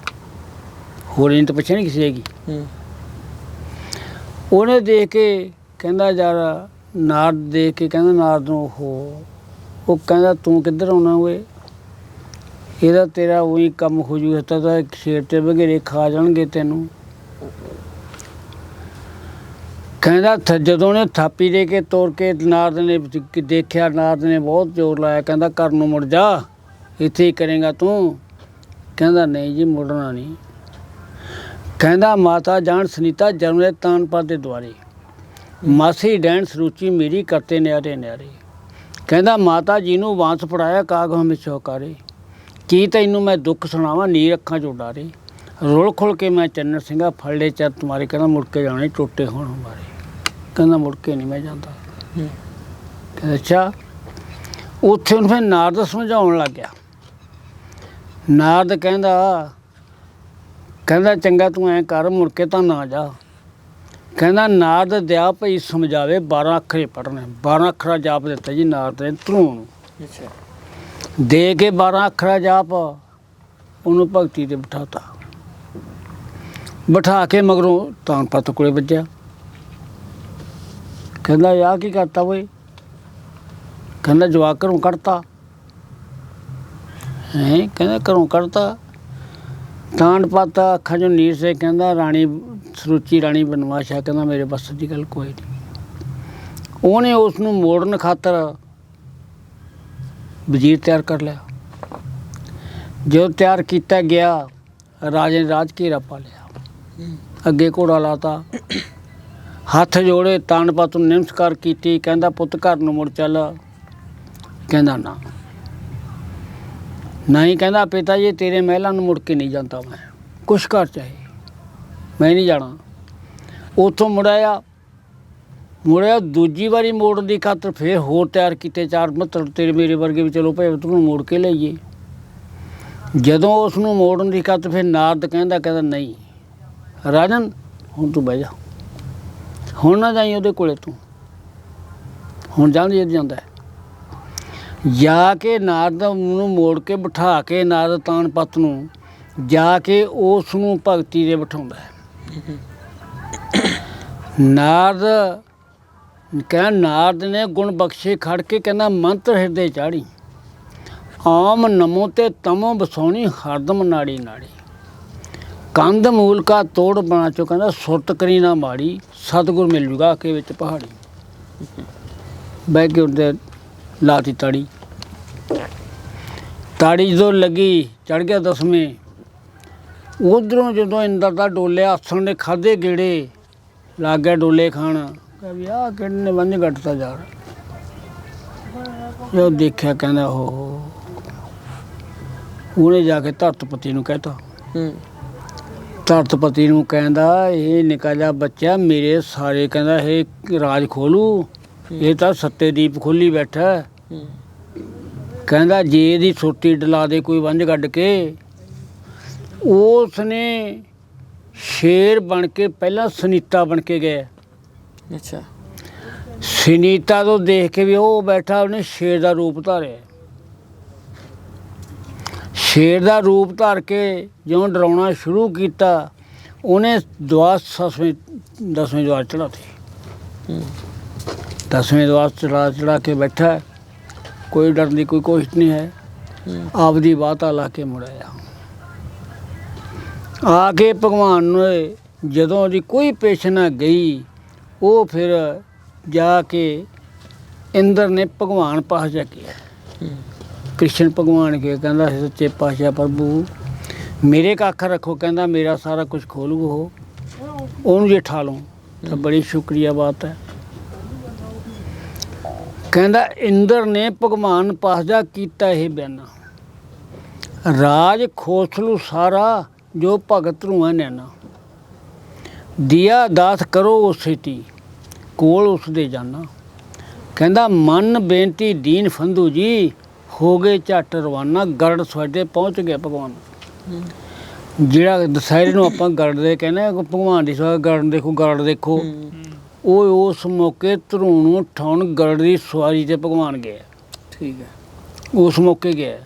ਹੋਰ ਨਹੀਂ ਤਪੱਛਿਆ ਨਹੀਂ ਕਿਸੇ ਹੈਗੀ। ਉਹਨੇ ਦੇਖ ਕੇ ਕਹਿੰਦਾ ਯਾਰ, ਨਾਰਦ ਦੇਖ ਕੇ ਕਹਿੰਦਾ ਨਾਰਦ ਨੂੰ ਉਹ ਕਹਿੰਦਾ ਤੂੰ ਕਿੱਧਰ ਆਉਣਾ ਓਏ, ਇਹਦਾ ਤੇਰਾ ਉਹੀ ਕੰਮ ਹੋ ਜੂ, ਤਾਂ ਸ਼ੇਰ ਤੇ ਵਗੈਰੇ ਖਾ ਜਾਣਗੇ ਤੈਨੂੰ। ਕਹਿੰਦਾ ਜਦੋਂ ਨੇ ਥਾਪੀ ਦੇ ਕੇ ਤੋੜ ਕੇ ਨਾਰਦ ਨੇ ਦੇਖਿਆ, ਨਾਰਦ ਨੇ ਬਹੁਤ ਜ਼ੋਰ ਲਾਇਆ, ਕਹਿੰਦਾ ਘਰ ਨੂੰ ਮੁੜ ਜਾ, ਇੱਥੇ ਹੀ ਕਰੇਗਾ ਤੂੰ। ਕਹਿੰਦਾ ਨਹੀਂ ਜੀ, ਮੁੜਨਾ ਨਹੀਂ। ਕਹਿੰਦਾ ਮਾਤਾ ਜਾਣ ਸੁਨੀਤਾ ਜਨਮ ਦੇ ਤਾਨਪਾਤ ਦੇ ਦੁਆਰੇ, ਮਾਸੀ ਡੈਣ ਸਰੂਚੀ ਮੇਰੀ ਕਰਤੇ ਨਿਆਰੇ ਨਿਆਰੇ। ਕਹਿੰਦਾ ਮਾਤਾ ਜੀ ਨੂੰ ਵਾਂਸ ਫੜਾਇਆ ਕਾਗ ਹਮੇਸ਼ਾ ਕਾਰੇ। ਕੀ ਤੈਨੂੰ ਮੈਂ ਦੁੱਖ ਸੁਣਾਵਾਂ ਨੀਰ ਅੱਖਾਂ ਚੋਂ ਡਾਰੇ। ਰੁਲ ਖੁਲ ਕੇ ਮੈਂ ਚੰਨਣ ਸਿੰਘਾ ਫੜ ਲੈ ਚਰ ਤੁਮਾਰੇ। ਕਹਿੰਦਾ ਮੁੜ ਕੇ ਜਾਣੇ ਟੋਟੇ ਹੋਣ ਹਮਾਰੇ। ਕਹਿੰਦਾ ਮੁੜ ਕੇ ਨਹੀਂ ਮੈਂ ਜਾਂਦਾ। ਕਹਿੰਦਾ ਅੱਛਾ। ਉੱਥੇ ਉਹਨੂੰ ਫਿਰ ਨਾਰਦ ਸਮਝਾਉਣ ਲੱਗ ਗਿਆ। ਨਾਰਦ ਕਹਿੰਦਾ ਚੰਗਾ ਤੂੰ ਐਂ ਕਰ ਮੁੜ ਕੇ ਤਾਂ ਨਾ ਜਾ। ਕਹਿੰਦਾ ਨਾਰਦ ਦਿਆ ਭਈ ਸਮਝਾਵੇ 12 ਅੱਖਰੇ ਪੜ੍ਹਨੇ। 12 ਅੱਖਰਾ ਜਾਪ ਦਿੱਤਾ ਜੀ ਨਾਰਦ ਨੇ ਧਰੂ ਨੂੰ। ਅੱਛਾ। ਦੇ ਕੇ 12 ਅੱਖਰਾ ਜਾਪ ਉਹਨੂੰ ਭਗਤੀ ਤੇ ਬਿਠਾਤਾ। ਬਿਠਾ ਕੇ ਮਗਰੋਂ ਤਾਨ ਪੱਤ ਕੋਲੇ ਵੱਜਿਆ। ਕਹਿੰਦਾ ਆਹ ਕੀ ਕਰਤਾ ਓਏ। ਕਹਿੰਦਾ ਜਵਾਕ ਘਰੋਂ ਕੱਢਤਾ। ਕਹਿੰਦਾ ਘਰੋਂ ਕੱਢਤਾ। ਤਾਂਡ ਪਾਤਾ ਅੱਖਾਂ 'ਚੋਂ ਨੀਰ ਸੇ। ਕਹਿੰਦਾ ਰਾਣੀ ਸਰੂਚੀ ਰਾਣੀ ਬਨਵਾਸ਼ਾ। ਕਹਿੰਦਾ ਮੇਰੇ ਬਸ ਦੀ ਗੱਲ ਕੋਈ ਨਹੀਂ। ਉਹਨੇ ਉਸ ਨੂੰ ਮੋੜਨ ਖਾਤਰ ਵਜ਼ੀਰ ਤਿਆਰ ਕਰ ਲਿਆ। ਜਦੋਂ ਤਿਆਰ ਕੀਤਾ ਗਿਆ ਰਾਜੇ ਨੇ ਰਾਜ ਘੇਰਾ ਪਾ ਲਿਆ। ਅੱਗੇ ਘੋੜਾ ਲਾਤਾ। ਹੱਥ ਜੋੜੇ ਤਾਂਡ ਪਤ ਨੂੰ ਨਮਸਕਾਰ ਕੀਤੀ। ਕਹਿੰਦਾ ਪੁੱਤ ਘਰ ਨੂੰ ਮੁੜ ਚੱਲ। ਕਹਿੰਦਾ ਨਾ ਨਹੀਂ। ਕਹਿੰਦਾ ਪਿਤਾ ਜੀ ਤੇਰੇ ਮਹਿਲਾਂ ਨੂੰ ਮੁੜ ਕੇ ਨਹੀਂ ਜਾਂਦਾ ਮੈਂ। ਕੁਛ ਕਰ ਚਾਹੇ ਮੈਂ ਨਹੀਂ ਜਾਣਾ। ਉੱਥੋਂ ਮੁੜਿਆ ਦੂਜੀ ਵਾਰੀ ਮੋੜਨ ਦੀ ਖਾਤਰ ਫਿਰ ਹੋਰ ਤਿਆਰ ਕੀਤੇ 4 ਮਤਲਬ ਤੇਰੇ ਮੇਰੇ ਵਰਗੇ ਵੀ ਚਲੋ ਭਾਈ ਤੂੰ ਮੋੜ ਕੇ ਲਈਏ। ਜਦੋਂ ਉਸ ਨੂੰ ਮੋੜਨ ਦੀ ਖਾਤਰ ਫਿਰ ਨਾਰਦ ਕਹਿੰਦਾ ਨਹੀਂ ਰਾਜਨ ਹੁਣ ਤੂੰ ਬਹਿ ਜਾ। ਹੁਣ ਨਾ ਜਾਈ ਉਹਦੇ ਕੋਲੇ ਤੂੰ। ਹੁਣ ਜਾਂਦਾ ਜਾ ਕੇ ਨਾਰਦ ਨੂੰ ਮੋੜ ਕੇ ਬਿਠਾ ਕੇ ਨਾਰਦ ਤਾਣ ਪੱਤ ਨੂੰ ਜਾ ਕੇ ਉਸ ਨੂੰ ਭਗਤੀ ਦੇ ਬਿਠਾਉਂਦਾ। ਨਾਰਦ ਨੇ ਗੁਣ ਬਖਸ਼ੇ ਖੜ ਕੇ ਕਹਿੰਦਾ ਮੰਤਰ ਹਿਰਦੇ ਚਾੜੀ। ਆਮ ਨਮੋ ਤੇ ਤਮੋ ਬਸਾਉਣੀ ਹਰਦਮ ਨਾੜੀ ਨਾੜੀ। ਕੰਧ ਮੂਲ ਕਾ ਤੋੜ ਬਣਾ ਚੋ। ਕਹਿੰਦਾ ਸੁਰਤ ਕਰੀ ਨਾ ਮਾੜੀ ਸਤਿਗੁਰ ਮਿਲ ਜੂਗਾ ਕੇ ਵਿੱਚ ਪਹਾੜੀ। ਬਹਿ ਕੇ ਉਹਦੇ ਲਾਤੀ ਤਾੜੀ ਜਦੋਂ ਲੱਗੀ ਚੜ੍ਹ ਗਿਆ 10ਵੇਂ। ਉਧਰੋਂ ਜਦੋਂ ਇੰਦਰ ਦਾ ਡੋਲਿਆ ਆਸਣ ਨੇ ਖਾਧੇ ਗੇੜੇ ਲੱਗ ਗਿਆ ਡੋਲੇ ਖਾਣ। ਵੀ ਆਹ ਕਿਹਨੇ ਬੰਝ ਗੱਟਦਾ ਜਾ ਰਿਹਾ। ਜਦੋਂ ਦੇਖਿਆ ਕਹਿੰਦਾ ਉਹਨੇ ਜਾ ਕੇ ਧਰਤਪਤੀ ਨੂੰ ਕਹਿਤਾ। ਧਰਤਪਤੀ ਨੂੰ ਕਹਿੰਦਾ ਇਹ ਨਿੱਕਾ ਜਿਹਾ ਬੱਚਾ ਮੇਰੇ ਸਾਰੇ ਕਹਿੰਦਾ ਇਹ ਰਾਜ ਖੋਲੂ। ਇਹ ਤਾਂ ਸੱਤੇ ਦੀਪ ਖੋਲੀ ਬੈਠਾ। ਕਹਿੰਦਾ ਜੇ ਇਹਦੀ ਸੋਟੀ ਡਲਾ ਦੇ ਕੋਈ ਵੰਝ ਕੱਢ ਕੇ। ਉਸ ਨੇ ਸ਼ੇਰ ਬਣ ਕੇ ਪਹਿਲਾਂ ਸੁਨੀਤਾ ਬਣ ਕੇ ਗਿਆ। ਅੱਛਾ। ਸੁਨੀਤਾ ਤੋਂ ਦੇਖ ਕੇ ਵੀ ਉਹ ਬੈਠਾ ਉਹਨੇ ਸ਼ੇਰ ਦਾ ਰੂਪ ਧਾਰਿਆ। ਸ਼ੇਰ ਦਾ ਰੂਪ ਧਾਰ ਕੇ ਜਿਉਂ ਡਰਾਉਣਾ ਸ਼ੁਰੂ ਕੀਤਾ ਉਹਨੇ ਦਵਾਸ 10ਵੇਂ ਦਵਾਰ ਚੜ੍ਹਾਤੀ। 10ਵੇਂ ਦਵਾਰ ਚੜਾ ਕੇ ਬੈਠਾ। ਕੋਈ ਡਰਨ ਦੀ ਕੋਈ ਕੋਸ਼ਿਸ਼ ਨਹੀਂ ਹੈ। ਆਪਦੀ ਬਾਤਾ ਲਾ ਕੇ ਮੁੜਿਆ। ਆ ਕੇ ਭਗਵਾਨ ਨੂੰ ਜਦੋਂ ਉਹਦੀ ਕੋਈ ਪੇਸ਼ਨਾ ਗਈ ਉਹ ਫਿਰ ਜਾ ਕੇ ਇੰਦਰ ਨੇ ਭਗਵਾਨ ਪਾਸ ਜਾ ਕੇ ਕ੍ਰਿਸ਼ਨ ਭਗਵਾਨ ਕੇ ਕਹਿੰਦਾ ਸੱਚੇ ਪਾਤਸ਼ਾਹ ਪ੍ਰਭੂ ਮੇਰੇ ਕੱਖ ਰੱਖੋ। ਕਹਿੰਦਾ ਮੇਰਾ ਸਾਰਾ ਕੁਝ ਖੋਲੂ ਉਹਨੂੰ ਜੇ ਠਾ ਲਓ ਤਾਂ ਬੜੀ ਸ਼ੁਕਰੀਆ ਬਾਤ ਹੈ। ਕਹਿੰਦਾ ਇੰਦਰ ਨੇ ਭਗਵਾਨ ਪਾਸ ਜਾ ਕੀਤਾ ਇਹ ਬਿਆਨਾ। ਰਾਜ ਖੋਸਲੂ ਸਾਰਾ ਜੋ ਭਗਤ ਰੂਹਾਂ ਨੈਣਾ। ਦਿਆ ਦਾਸ ਕਰੋ ਉਸੇ ਤੀ ਕੋਲ ਉਸਦੇ ਜਾਨਾ। ਕਹਿੰਦਾ ਮਨ ਬੇਨਤੀ ਦੀਨ ਫੰਦੂ ਜੀ ਹੋ ਗਏ ਝੱਟ ਰਵਾਨਾ। ਗਰੜ ਸਾਡੇ ਪਹੁੰਚ ਗਿਆ ਭਗਵਾਨ। ਜਿਹੜਾ ਦੁਸਹਿਰੇ ਨੂੰ ਆਪਾਂ ਗਰੜ ਦੇ ਕਹਿੰਦੇ ਭਗਵਾਨ ਦੀ ਸਵਾਰੀ ਗਰੜ ਦੇਖੋ ਉਹ ਉਸ ਮੌਕੇ ਧਰੂ ਨੂੰ ਉਠਾਉਣ ਗਰੜ ਦੀ ਸਵਾਰੀ 'ਤੇ ਭਗਵਾਨ ਗਏ। ਠੀਕ ਹੈ। ਉਸ ਮੌਕੇ ਗਿਆ।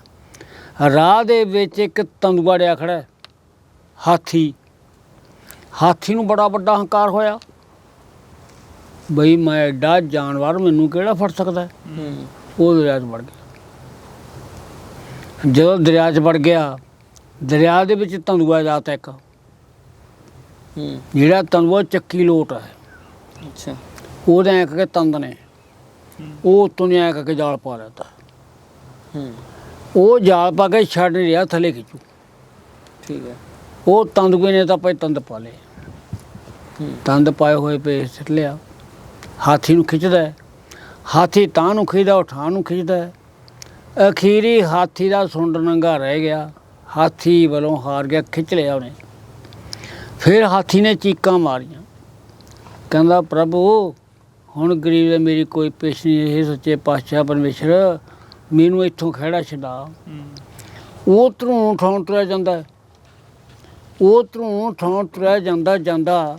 ਰਾਹ ਦੇ ਵਿੱਚ ਇੱਕ ਤੰਦੂਆ ਡਿਆ ਖੜਾ ਹਾਥੀ ਨੂੰ ਬੜਾ ਵੱਡਾ ਹੰਕਾਰ ਹੋਇਆ ਬਈ ਮੈਂ ਐਡਾ ਜਾਨਵਰ ਮੈਨੂੰ ਕਿਹੜਾ ਫੜ ਸਕਦਾ। ਉਹ ਦਰਿਆ 'ਚ ਵੜ ਗਿਆ। ਜਦੋਂ ਦਰਿਆ 'ਚ ਵੜ ਗਿਆ ਦਰਿਆ ਦੇ ਵਿੱਚ ਤੰਦੂਆ ਜਾਤ ਇੱਕ ਜਿਹੜਾ ਤੰਦੂਆ ਚੱਕੀ ਲੋਟ ਹੈ। ਅੱਛਾ। ਉਹਦੇ ਐਂ ਕਰਕੇ ਤੰਦ ਨੇ ਉਹ ਉੱਤੋਂ ਨਹੀਂ ਐਂ ਕਰਕੇ ਜਾਲ ਪਾ ਲਿਆ। ਉਹ ਜਾਲ ਪਾ ਕੇ ਛੱਡ ਨਹੀਂ ਰਿਹਾ ਥੱਲੇ ਖਿੱਚੂ। ਠੀਕ ਹੈ। ਉਹ ਤੰਦੂਏ ਨੇ ਤਾਂ ਭਾਈ ਤੰਦ ਪਾ ਲਏ। ਤੰਦ ਪਾਏ ਹੋਏ ਪੇ ਸਿੱਟ ਲਿਆ। ਹਾਥੀ ਨੂੰ ਖਿੱਚਦਾ ਹੈ। ਹਾਥੀ ਤਾਂ ਨੂੰ ਖਿੱਚਦਾ, ਉਹ ਠਾਂ ਨੂੰ ਖਿੱਚਦਾ ਹੈ। ਅਖੀਰੀ ਹਾਥੀ ਦਾ ਸੁੰਡ ਨੰਗਾ ਰਹਿ ਗਿਆ, ਹਾਥੀ ਵੱਲੋਂ ਹਾਰ ਗਿਆ, ਖਿੱਚ ਲਿਆ ਉਹਨੇ। ਫਿਰ ਹਾਥੀ ਨੇ ਚੀਕਾਂ ਮਾਰੀਆਂ, ਕਹਿੰਦਾ ਪ੍ਰਭੂ ਹੁਣ ਗਰੀਬ ਦੇ ਮੇਰੀ ਕੋਈ ਪੇਸ਼ ਨਹੀਂ, ਇਹ ਸੱਚੇ ਪਾਤਸ਼ਾਹ ਪਰਮੇਸ਼ਰ ਮੈਨੂੰ ਇੱਥੋਂ ਖਹਿੜਾ ਛਡਾ। ਉਹ ਧਰੂਣ ਠਾਂ ਤੁਰਿਆ ਜਾਂਦਾ, ਉਹ ਧਰੂਣ ਠਾਂ ਤੁਰਿਆ ਜਾਂਦਾ ਜਾਂਦਾ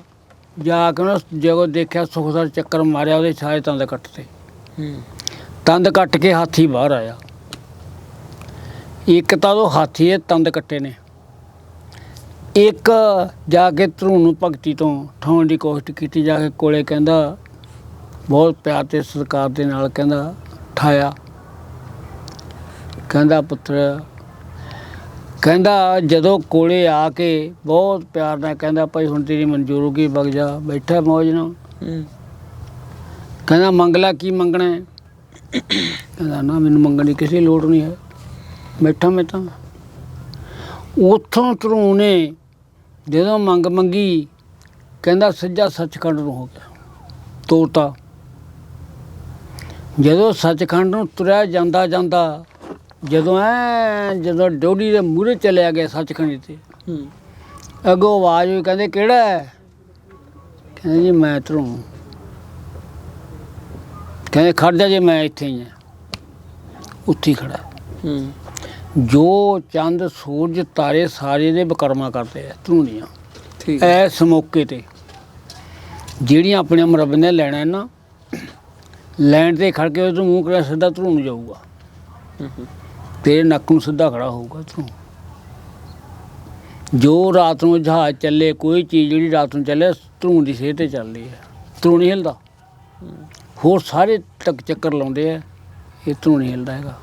ਜਾ ਕੇ ਨਾ ਜਦੋਂ ਦੇਖਿਆ ਸੁੱਖ ਦਾ ਚੱਕਰ ਮਾਰਿਆ, ਉਹਦੇ ਸਾਰੇ ਤੰਦ ਕੱਟਤੇ। ਤੰਦ ਕੱਟ ਕੇ ਹਾਥੀ ਬਾਹਰ ਆਇਆ। ਇੱਕ ਤਾਂ ਉਹ ਹਾਥੀ ਦੇ ਤੰਦ ਕੱਟੇ ਨੇ, ਇੱਕ ਜਾ ਕੇ ਧਰੂਣ ਨੂੰ ਭਗਤੀ ਤੋਂ ਠਾਉਣ ਦੀ ਕੋਸ਼ਿਸ਼ ਕੀਤੀ, ਜਾ ਕੇ ਕੋਲੇ ਕਹਿੰਦਾ ਬਹੁਤ ਪਿਆਰ ਤੇ ਸਤਿਕਾਰ ਦੇ ਨਾਲ ਕਹਿੰਦਾ ਠਾਇਆ, ਕਹਿੰਦਾ ਪੁੱਤਰ, ਕਹਿੰਦਾ ਜਦੋਂ ਕੋਲੇ ਆ ਕੇ ਬਹੁਤ ਪਿਆਰ ਨਾਲ ਕਹਿੰਦਾ ਭਾਈ ਹੁਣ ਤੇਰੀ ਮਨਜ਼ੂਰ ਹੋ ਗਈ, ਵਗ ਜਾ, ਬੈਠਾ ਮੌਜ ਨਾਲ। ਕਹਿੰਦਾ ਮੰਗ ਲੈ, ਕੀ ਮੰਗਣਾ ਹੈ? ਕਹਿੰਦਾ ਨਾ ਮੈਨੂੰ ਮੰਗਣ ਦੀ ਕਿਸੇ ਲੋੜ ਨਹੀਂ ਹੈ, ਬੈਠਾ ਮੈਂ ਤਾਂ। ਉੱਥੋਂ ਧਰੂਣ ਨੇ ਜਦੋਂ ਮੰਗ ਮੰਗੀ, ਕਹਿੰਦਾ ਸਿੱਧਾ ਸੱਚਖੰਡ ਨੂੰ ਹੋ ਗਿਆ, ਤੋਰਤਾ। ਜਦੋਂ ਸੱਚਖੰਡ ਨੂੰ ਤੁਰਿਆ ਜਾਂਦਾ ਜਾਂਦਾ ਜਦੋਂ ਡੋਲੀ ਦੇ ਮੂਹਰੇ ਚਲਿਆ ਗਿਆ ਸੱਚਖੰਡ 'ਤੇ, ਅੱਗੋਂ ਆਵਾਜ਼ ਹੋਈ, ਕਹਿੰਦੇ ਕਿਹੜਾ ਹੈ? ਕਹਿੰਦੇ ਜੀ ਮੈਂ ਧਰੂਣ। ਕਹਿੰਦੇ ਖੜ ਜਾ ਜੇ ਮੈਂ ਇੱਥੇ ਹੀ ਹਾਂ। ਉੱਥੇ ਹੀ ਖੜਾ। ਜੋ ਚੰਦ ਸੂਰਜ ਤਾਰੇ ਸਾਰੇ ਦੇ ਵਿਕਰਮਾ ਕਰਦੇ ਆ ਧਰੂਣੀਆਂ। ਇਸ ਮੌਕੇ 'ਤੇ ਜਿਹੜੀਆਂ ਆਪਣੇ ਰੱਬ ਨੇ ਲੈਣਾ ਨਾ, ਲੈਣ 'ਤੇ ਖੜ ਕੇ ਉਹਦੇ ਮੂੰਹ ਕਰਿਆ ਸਿੱਧਾ ਧਰੂਣ ਜਾਊਗਾ, ਤੇਰੇ ਨੱਕ ਨੂੰ ਸਿੱਧਾ ਖੜਾ ਹੋਊਗਾ ਧਰੂਣ। ਜੋ ਰਾਤ ਨੂੰ ਜਹਾਜ਼ ਚੱਲੇ, ਕੋਈ ਚੀਜ਼ ਜਿਹੜੀ ਰਾਤ ਨੂੰ ਚੱਲੇ ਧਰੂਣ ਦੀ ਸਿਹਤ 'ਤੇ ਚੱਲਦੀ ਹੈ, ਧਰੂਣ ਨਹੀਂ ਹਿਲਦਾ। ਹੋਰ ਸਾਰੇ ਤੱਕ ਚੱਕਰ ਲਾਉਂਦੇ ਆ, ਇਹ ਧਰੂਣ ਨਹੀਂ ਹਿਲਦਾ ਹੈਗਾ।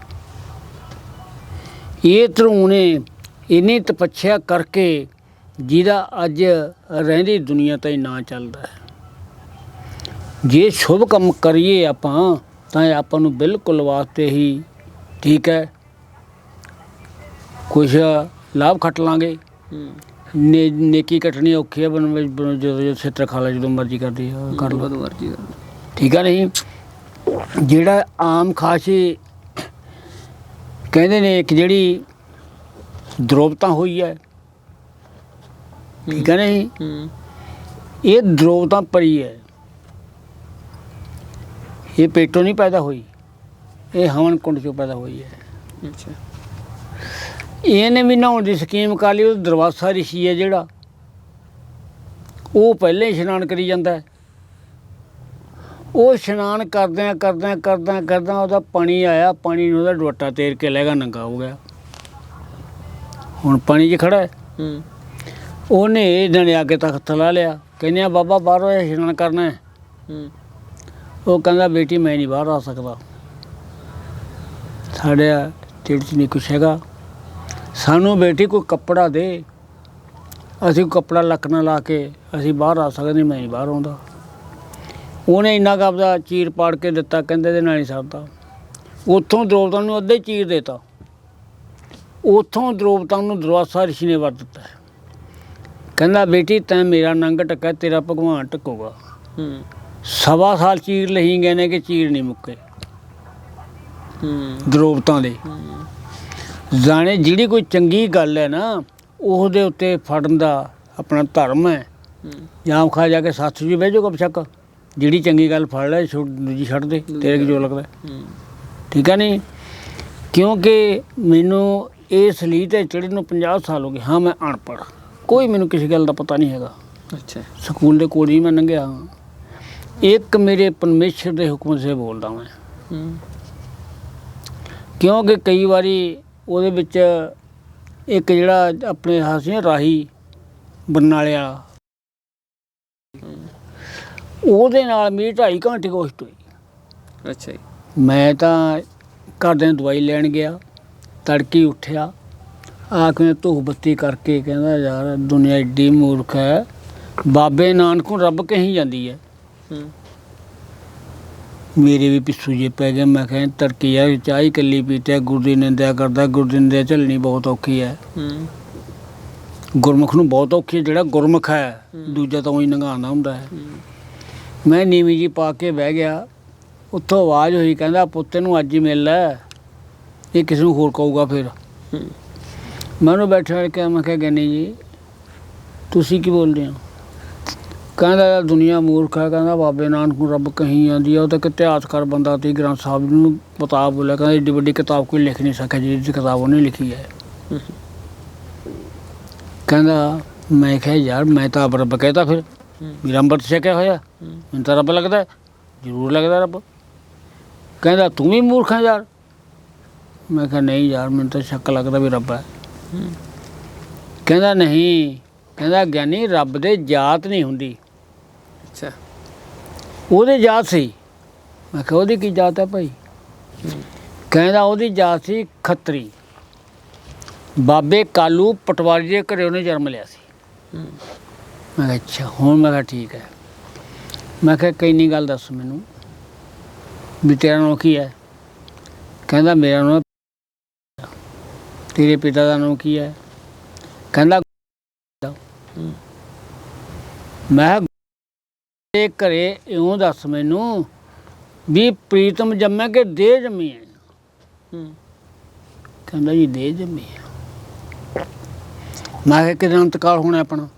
ਇਹ ਧਰੂਣ ਨੇ ਇੰਨੀ ਤਪੱਛਿਆ ਕਰਕੇ ਜਿਹਦਾ ਅੱਜ ਰਹਿੰਦੀ ਦੁਨੀਆ 'ਤੇ ਨਾਂ ਚੱਲਦਾ ਹੈ। ਜੇ ਸ਼ੁਭ ਕੰਮ ਕਰੀਏ ਆਪਾਂ ਤਾਂ ਆਪਾਂ ਨੂੰ ਬਿਲਕੁਲ ਵਾਸਤੇ ਹੀ ਠੀਕ ਹੈ, ਕੁਛ ਲਾਭ ਖੱਟ ਲਾਂਗੇ। ਨੇਕੀ ਕੱਟਣੀ ਔਖੀ ਹੈ, ਜਦੋਂ ਛਿੱਤਰ ਖਾ ਲਾ, ਜਦੋਂ ਮਰਜ਼ੀ ਕਰਦੀ ਕਰ ਲਓ, ਠੀਕ ਹੈ। ਨਹੀਂ ਜਿਹੜਾ ਆਮ ਖਾਸੀ ਕਹਿੰਦੇ ਨੇ ਇੱਕ ਜਿਹੜੀ ਦਰੋਬਤਾ ਹੋਈ ਹੈ, ਠੀਕ ਹੈ ਨਹੀਂ, ਇਹ ਦਰੋਬਤਾ ਪਰੀ ਹੈ, ਇਹ ਪੇਟੋਂ ਨਹੀਂ ਪੈਦਾ ਹੋਈ, ਇਹ ਹਵਨ ਕੁੰਡ 'ਚੋਂ ਪੈਦਾ ਹੋਈ ਹੈ। ਇਹਨੇ ਵੀ ਨਹਾਉਣ ਦੀ ਸਕੀਮ ਕਰ ਲਈ। ਉਹ ਦਰਵਾਸਾ ਰਿਸ਼ੀ ਹੈ ਜਿਹੜਾ, ਉਹ ਪਹਿਲਾਂ ਹੀ ਇਸ਼ਨਾਨ ਕਰੀ ਜਾਂਦਾ। ਉਹ ਇਸ਼ਨਾਨ ਕਰਦਿਆਂ ਉਹਦਾ ਪਾਣੀ ਆਇਆ, ਪਾਣੀ ਨੂੰ ਉਹਦਾ ਦੁਪੱਟਾ ਤੇਰ ਕੇ ਲੈ ਗਿਆ, ਨੰਗਾ ਹੋ ਗਿਆ। ਹੁਣ ਪਾਣੀ 'ਚ ਖੜਾ ਹੈ। ਉਹਨੇ ਇਹਨਾਂ ਨੇ ਆ ਕੇ ਤਖਤ ਲਾ ਲਿਆ, ਕਹਿੰਦੇ ਆ ਬਾਬਾ ਬਾਹਰੋਂ ਇਸ਼ਨਾਨ ਕਰਨਾ ਹੈ। ਉਹ ਕਹਿੰਦਾ ਬੇਟੀ ਮੈਂ ਨਹੀਂ ਬਾਹਰ ਆ ਸਕਦਾ, ਸਾਡੇ ਢਿੱਡ 'ਚ ਨਹੀਂ ਕੁਛ ਹੈਗਾ, ਸਾਨੂੰ ਬੇਟੀ ਕੋਈ ਕੱਪੜਾ ਦੇ, ਅਸੀਂ ਕੱਪੜਾ ਲੱਕ ਨਾਲ ਲਾ ਕੇ ਅਸੀਂ ਬਾਹਰ ਆ ਸਕਦੇ, ਮੈਂ ਨਹੀਂ ਬਾਹਰ ਆਉਂਦਾ। ਉਹਨੇ ਇੰਨਾ ਕੁ ਆਪਦਾ ਚੀਰ ਪਾੜ ਕੇ ਦਿੱਤਾ, ਕਹਿੰਦੇ ਇਹਦੇ ਨਾਲ ਨਹੀਂ ਸਰਦਾ। ਉੱਥੋਂ ਦਰੋਬਤਾ ਨੂੰ ਅੱਧੇ ਚੀਰ ਦੇਤਾ, ਉੱਥੋਂ ਦਰੋਬਤਾ ਨੂੰ ਦਰਵਾਸਾ ਰਿਸ਼ੀ ਨੇ ਵਰ ਦਿੱਤਾ। ਕਹਿੰਦਾ ਬੇਟੀ ਤੈਂ ਮੇਰਾ ਨੰਗ ਢੱਕਾ, ਤੇਰਾ ਭਗਵਾਨ ਢੱਕੂਗਾ। 1.25 ਸਾਲ ਚੀਰ ਲਈ ਗਏ ਨੇ ਕਿ ਚੀਰ ਨਹੀਂ ਮੁੱਕੇ ਦਰੋਬਤਾਂ ਦੇ। ਜਾਣੇ ਜਿਹੜੀ ਕੋਈ ਚੰਗੀ ਗੱਲ ਹੈ ਨਾ, ਉਹਦੇ ਉੱਤੇ ਫੜਨ ਦਾ ਆਪਣਾ ਧਰਮ ਹੈ। ਜਾਮ ਖਾ ਜਾ ਕੇ ਸੱਥ ਜੀ ਬਹਿ ਜਾਊਗਾ ਬਸ਼ੱਕ, ਜਿਹੜੀ ਚੰਗੀ ਗੱਲ ਫੜ ਲੈ, ਦੂਜੀ ਛੱਡ ਦੇ, ਤੇਰੇ ਕੀ ਜੋ ਲੱਗਦਾ, ਠੀਕ ਹੈ ਨਹੀਂ। ਕਿਉਂਕਿ ਮੈਨੂੰ ਇਸ ਲਈ ਤੇ ਚੜੇ ਨੂੰ 50 ਸਾਲ ਹੋ ਗਏ। ਹਾਂ ਮੈਂ ਅਨਪੜ੍ਹ, ਕੋਈ ਮੈਨੂੰ ਕਿਸੇ ਗੱਲ ਦਾ ਪਤਾ ਨਹੀਂ ਹੈਗਾ। ਅੱਛਾ, ਸਕੂਲ ਦੇ ਕੋਲ ਹੀ ਮੈਂ ਲੰਘਿਆ ਹਾਂ। ਇੱਕ ਮੇਰੇ ਪਰਮੇਸ਼ਰ ਦੇ ਹੁਕਮ ਸੇ ਬੋਲਦਾ ਮੈਂ, ਕਿਉਂਕਿ ਕਈ ਵਾਰੀ ਉਹਦੇ ਵਿੱਚ ਇੱਕ ਜਿਹੜਾ ਆਪਣੇ ਹਾਸੀ ਰਾਹੀ ਬਰਨਾਲੇ ਵਾਲਾ, ਉਹਦੇ ਨਾਲ ਮੇਰੀ 2.5 ਘੰਟੇ ਕੋਸ਼ਟ ਹੋਈ। ਅੱਛਾ ਜੀ। ਮੈਂ ਤਾਂ ਘਰਦਿਆਂ ਦਵਾਈ ਲੈਣ ਗਿਆ, ਤੜਕੇ ਉੱਠਿਆ, ਆ ਕੇ ਧੂਫ ਬੱਤੀ ਕਰਕੇ ਕਹਿੰਦਾ ਯਾਰ ਦੁਨੀਆ ਐਡੀ ਮੂਰਖ ਹੈ, ਬਾਬੇ ਨਾਨਕ ਨੂੰ ਰੱਬ ਕਹੀ ਜਾਂਦੀ ਹੈ। ਮੇਰੇ ਵੀ ਪਿੱਛੂ ਜੇ ਪੈ ਗਏ। ਮੈਂ ਕਿਹਾ ਤੜਕੇ ਯਾਰ ਚਾਹ ਹੀ ਇਕੱਲੀ ਪੀਤੇ, ਗੁਰੂ ਦੀ ਨਿੰਦਿਆ ਕਰਦਾ, ਗੁਰੂ ਦੀ ਨਿੰਦਿਆ ਝੱਲਣੀ ਬਹੁਤ ਔਖੀ ਹੈ। ਗੁਰਮੁਖ ਨੂੰ ਬਹੁਤ ਔਖੀ ਹੈ, ਜਿਹੜਾ ਗੁਰਮੁਖ ਹੈ, ਦੂਜਾ ਤਾਂ ਉਹੀ ਨੰਗਾਉਂਦਾ ਹੁੰਦਾ ਹੈ। ਮੈਂ ਨੀਵੀਂ ਜੀ ਪਾ ਕੇ ਬਹਿ ਗਿਆ। ਉੱਥੋਂ ਆਵਾਜ਼ ਹੋਈ, ਕਹਿੰਦਾ ਪੁੱਤ ਨੂੰ ਅੱਜ ਹੀ ਮਿਲ ਲੈ, ਇਹ ਕਿਸੇ ਨੂੰ ਹੋਰ ਕਹੂਗਾ ਫਿਰ। ਮੈਂ ਉਹਨੂੰ ਬੈਠਾ ਕੇ ਮੈਂ ਕਿਹਾ ਗਿਆਨੀ ਜੀ ਤੁਸੀਂ ਕੀ ਬੋਲਦੇ ਹੋ? ਕਹਿੰਦਾ ਯਾਰ ਦੁਨੀਆ ਮੂਰਖ ਹੈ, ਕਹਿੰਦਾ ਬਾਬੇ ਨਾਨਕ ਨੂੰ ਰੱਬ ਕਹੀ ਜਾਂਦੀ ਆ, ਉਹ ਤਾਂ ਇੱਕ ਇਤਿਹਾਸਕਾਰ ਬੰਦਾ ਸੀ, ਗ੍ਰੰਥ ਸਾਹਿਬ ਜੀ ਨੂੰ ਪਤਾ ਬੋਲਿਆ, ਕਹਿੰਦਾ ਏਡੀ ਵੱਡੀ ਕਿਤਾਬ ਕੋਈ ਲਿਖ ਨਹੀਂ ਸਕਿਆ ਜਿਹੜੀ ਕਿਤਾਬ ਉਹਨੇ ਲਿਖੀ ਹੈ। ਕਹਿੰਦਾ ਮੈਂ ਕਿਹਾ ਯਾਰ ਮੈਂ ਤਾਂ ਰੱਬ ਕਹਿਤਾ ਫਿਰ ਮੇਰਾ ਅੰਮ੍ਰਿਤ ਛਕਿਆ ਹੋਇਆ, ਮੈਨੂੰ ਤਾਂ ਰੱਬ ਲੱਗਦਾ, ਜ਼ਰੂਰ ਲੱਗਦਾ ਰੱਬ। ਕਹਿੰਦਾ ਤੂੰ ਵੀ ਮੂਰਖ ਹੈ ਯਾਰ। ਮੈਂ ਕਿਹਾ ਨਹੀਂ ਯਾਰ ਮੈਨੂੰ ਤਾਂ ਸ਼ੱਕ ਲੱਗਦਾ ਵੀ ਰੱਬ ਹੈ। ਕਹਿੰਦਾ ਨਹੀਂ, ਕਹਿੰਦਾ ਗਿਆਨੀ ਰੱਬ ਦੇ ਜਾਤ ਨਹੀਂ ਹੁੰਦੀ। ਅੱਛਾ, ਉਹਦੇ ਜਾਤ ਸੀ। ਮੈਂ ਕਿਹਾ ਉਹਦੀ ਕੀ ਜਾਤ ਹੈ ਭਾਈ? ਕਹਿੰਦਾ ਉਹਦੀ ਜਾਤ ਸੀ ਖੱਤਰੀ। ਬਾਬੇ ਕਾਲੂ ਪਟਵਾਰੀ ਦੇ ਘਰੇ ਉਹਨੇ ਜਨਮ ਲਿਆ ਸੀ। ਮੈਂ ਕਿਹਾ ਅੱਛਾ। ਹੁਣ ਮੈਂ ਕਿਹਾ ਠੀਕ ਹੈ। ਮੈਂ ਕਿਹਾ ਕਿੰਨੀ ਗੱਲ ਦੱਸ ਮੈਨੂੰ ਵੀ ਤੇਰਾ ਨਾਂ ਕੀ ਹੈ? ਕਹਿੰਦਾ ਮੇਰਾ ਨਾਂ। ਤੇਰੇ ਪਿਤਾ ਦਾ ਨਾਂ ਕੀ ਹੈ? ਕਹਿੰਦਾ ਮੈਂ ਇਹ ਘਰੇ ਇਉਂ ਦੱਸ ਮੈਨੂੰ ਵੀ ਪ੍ਰੀਤਮ ਜੰਮੇ ਕਿ ਦੇਹ ਜੰਮੀ ਹੈ? ਕਹਿੰਦਾ ਜੀ ਦੇਹ ਜੰਮੀ ਹੈ। ਮੈਂ ਕਿਹਾ ਕਿਦੋਂ ਇੰਤਕਾਲ ਹੋਣਾ ਆਪਣਾ?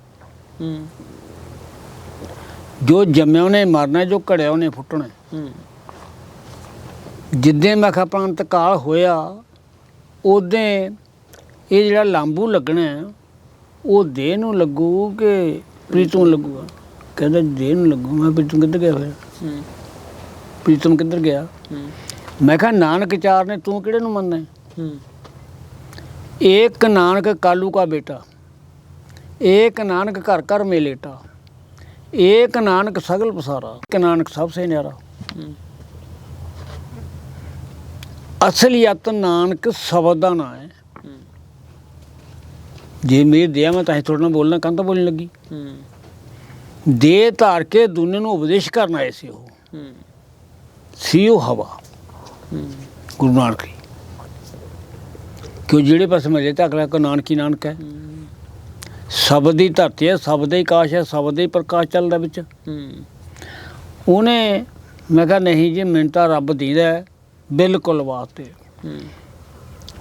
ਜੋ ਜੰਮਿਆ ਉਹਨੇ ਮਰਨਾ, ਜੋ ਘੜਿਆ ਉਹਨੇ ਫੁੱਟਣਾ। ਜਿੱਦਾਂ ਮੈਂ ਕਿਹਾ ਆਪਣਾ ਇੰਤਕਾਲ ਹੋਇਆ ਉਦੋਂ ਇਹ ਜਿਹੜਾ ਲਾਂਬੂ ਲੱਗਣਾ ਉਹ ਦੇਹ ਨੂੰ ਲੱਗੂ ਕਿ ਪ੍ਰੀਤਮ ਨੂੰ ਲੱਗੂਗਾ? ਕਹਿੰਦਾ ਦੇਹ ਨੂੰ ਲੱਗੂ। ਮੈਂ ਪ੍ਰੀਤਮ ਕਿੱਧਰ ਗਿਆ ਫਿਰ? ਪ੍ਰੀਤਮ ਕਿੱਧਰ ਗਿਆ? ਮੈਂ ਕਿਹਾ ਨਾਨਕ ਚਾਰ ਨੇ, ਤੂੰ ਕਿਹੜੇ ਨੂੰ ਮੰਨਦਾ? ਏਕ ਨਾਨਕ ਕਾਲੂ ਕਾ ਬੇਟਾ, ਏਕ ਨਾਨਕ ਘਰ ਘਰ ਮੇ ਲੇਟਾ, ਏਕ ਨਾਨਕ ਸਗਲ ਪਸਾਰਾ, ਏਕ ਨਾਨਕ ਸਭ ਸੇ ਨਿਆਰਾ। ਅਸਲੀਅਤ ਨਾਨਕ ਸ਼ਬਦ ਦਾ ਨਾਂ ਹੈ। ਜੇ ਮੇਰੀ ਦਇਆ ਮੈਂ ਤਾਂ ਤੁਹਾਡੇ ਨਾਲ ਬੋਲਣਾ, ਕੰਨ ਤਾਂ ਬੋਲਣ ਲੱਗੀ। ਦੇਹ ਧਾਰ ਕੇ ਦੁਨੀਆ ਨੂੰ ਉਪਦੇਸ਼ ਕਰਨ ਆਏ ਸੀ। ਉਹ ਸੀ ਉਹ ਹਵਾ ਗੁਰੂ ਨਾਨਕ ਜੀ। ਕਿਉਂ ਜਿਹੜੇ ਪਾਸੇ ਮਿਲੇ ਤਾਂ ਅਗਲਾ ਕੋ ਨਾਨਕ ਹੀ ਨਾਨਕ ਹੈ। ਸ਼ਬਦ ਦੀ ਧਰਤੀ ਹੈ, ਸ਼ਬਦ ਦਾ ਹੀ ਕਾਸ਼ ਹੈ, ਸ਼ਬਦ ਦਾ ਹੀ ਪ੍ਰਕਾਸ਼ ਚੱਲਦਾ ਵਿੱਚ। ਉਹਨੇ ਮੈਂ ਕਿਹਾ ਨਹੀਂ ਜੀ ਮੈਨੂੰ ਤਾਂ ਰੱਬ ਦੀਦਾ ਬਿਲਕੁਲ ਵਾਸਤੇ।